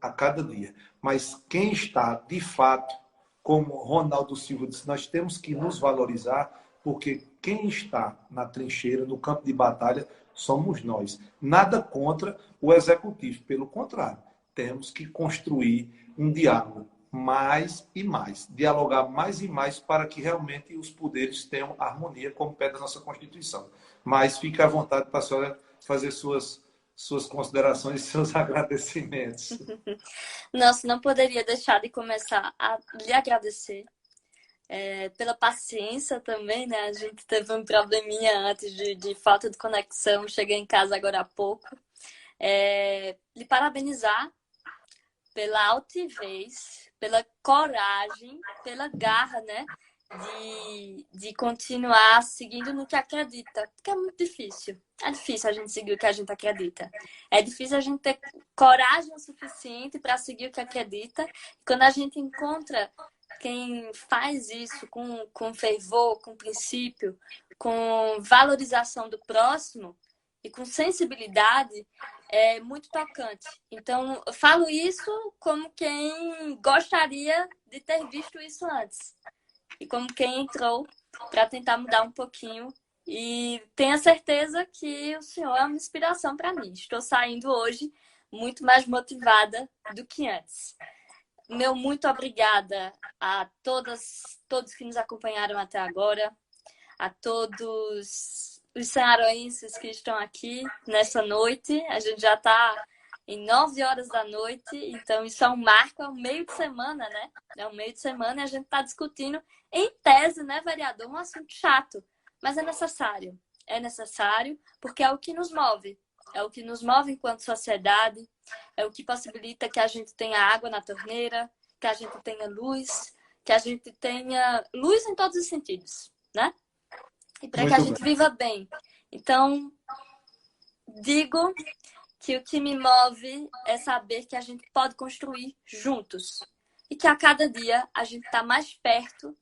a cada dia. Mas quem está, de fato, como Ronaldo Silva disse, nós temos que nos valorizar, porque quem está na trincheira, no campo de batalha, somos nós. Nada contra o executivo, pelo contrário, temos que construir um diálogo mais e mais, dialogar mais e mais para que realmente os poderes tenham harmonia, como pede a nossa Constituição. Mas fique à vontade para a senhora fazer suas considerações e seus agradecimentos. Nossa, não poderia deixar de começar a lhe agradecer pela paciência também, né? A gente teve um probleminha antes de falta de conexão, cheguei em casa agora há pouco. Lhe parabenizar pela altivez, pela coragem, pela garra, né? De continuar seguindo no que acredita, porque é muito difícil. É difícil a gente seguir o que a gente acredita. É difícil a gente ter coragem o suficiente para seguir o que acredita. Quando a gente encontra quem faz isso com fervor, com princípio, com valorização do próximo e com sensibilidade, é muito tocante. Então, eu falo isso como quem gostaria de ter visto isso antes. E como quem entrou para tentar mudar um pouquinho. E tenha certeza que o senhor é uma inspiração para mim. Estou saindo hoje muito mais motivada do que antes. Meu muito obrigada a todos que nos acompanharam até agora, a todos os cearenses que estão aqui nessa noite. A gente já está em 9 horas da noite, então isso é um marco, é um meio de semana, né? É um meio de semana e a gente está discutindo, em tese, né, vereador, um assunto chato, mas é necessário. É necessário porque é o que nos move. É o que nos move enquanto sociedade, é o que possibilita que a gente tenha água na torneira, que a gente tenha luz, que a gente tenha luz em todos os sentidos, né? E para que a gente viva bem. Então, digo que o que me move é saber que a gente pode construir juntos. E que a cada dia a gente está mais perto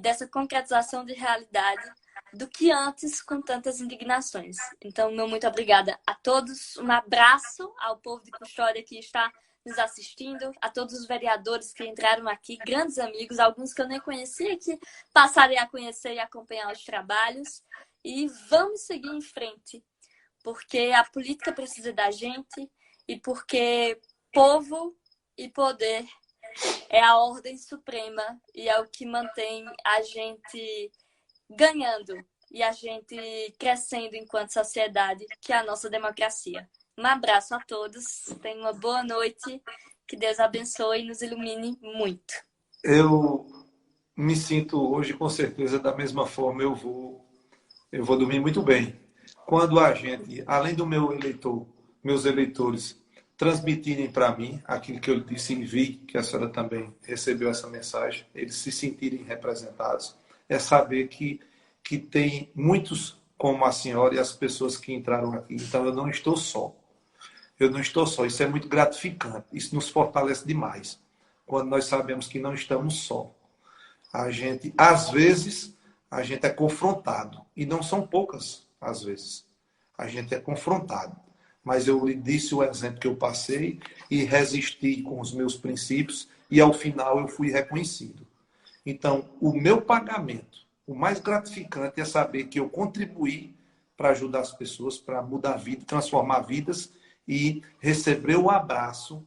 dessa concretização de realidade do que antes com tantas indignações. Então, meu muito obrigada a todos. Um abraço ao povo de Custódia que está nos assistindo, a todos os vereadores que entraram aqui, grandes amigos, alguns que eu nem conhecia, que passarei a conhecer e acompanhar os trabalhos. E vamos seguir em frente, porque a política precisa da gente e porque povo e poder é a ordem suprema e é o que mantém a gente ganhando e a gente crescendo enquanto sociedade, que é a nossa democracia. Um abraço a todos, tenham uma boa noite, que Deus abençoe e nos ilumine muito. Eu me sinto hoje, com certeza, da mesma forma, eu vou dormir muito bem. Quando a gente, além do meus eleitores, transmitirem para mim aquilo que eu disse e vi, que a senhora também recebeu essa mensagem, eles se sentirem representados, é saber que tem muitos como a senhora e as pessoas que entraram aqui. Então, eu não estou só. Eu não estou só. Isso é muito gratificante. Isso nos fortalece demais. Quando nós sabemos que não estamos só. Às vezes, a gente é confrontado. E não são poucas, às vezes. A gente é confrontado. Mas eu lhe disse o exemplo que eu passei e resisti com os meus princípios e, ao final, eu fui reconhecido. Então, o meu pagamento, o mais gratificante é saber que eu contribuí para ajudar as pessoas, para mudar a vida, transformar vidas e receber o abraço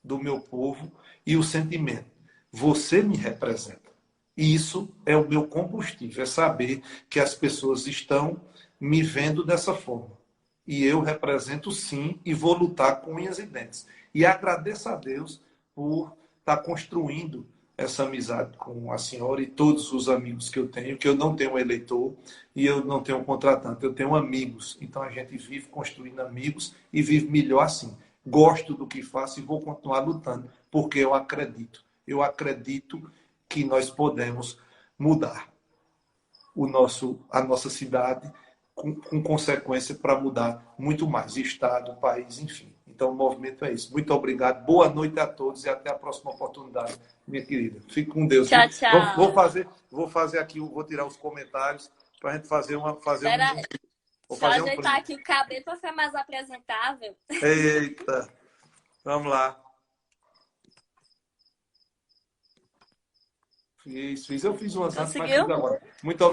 do meu povo e o sentimento. Você me representa. E isso é o meu combustível, é saber que as pessoas estão me vendo dessa forma. E eu represento sim e vou lutar com unhas e dentes. E agradeço a Deus por estar construindo essa amizade com a senhora e todos os amigos que eu não tenho um eleitor e eu não tenho um contratante, eu tenho amigos. Então a gente vive construindo amigos e vive melhor assim. Gosto do que faço e vou continuar lutando, porque eu acredito. Eu acredito que nós podemos mudar a nossa cidade com consequência para mudar muito mais, Estado, país, enfim. Então, o movimento é isso. Muito obrigado, boa noite a todos e até a próxima oportunidade, minha querida. Fique com Deus. Tchau, tchau. Vou fazer aqui, vou tirar os comentários para a gente fazer um. Vou Só fazer um ajeitar print. aqui o cabelo para ficar mais apresentável. Eita, vamos lá. Fiz. Eu fiz umas antes, mas fiz Conseguiu? agora. Muito obrigado.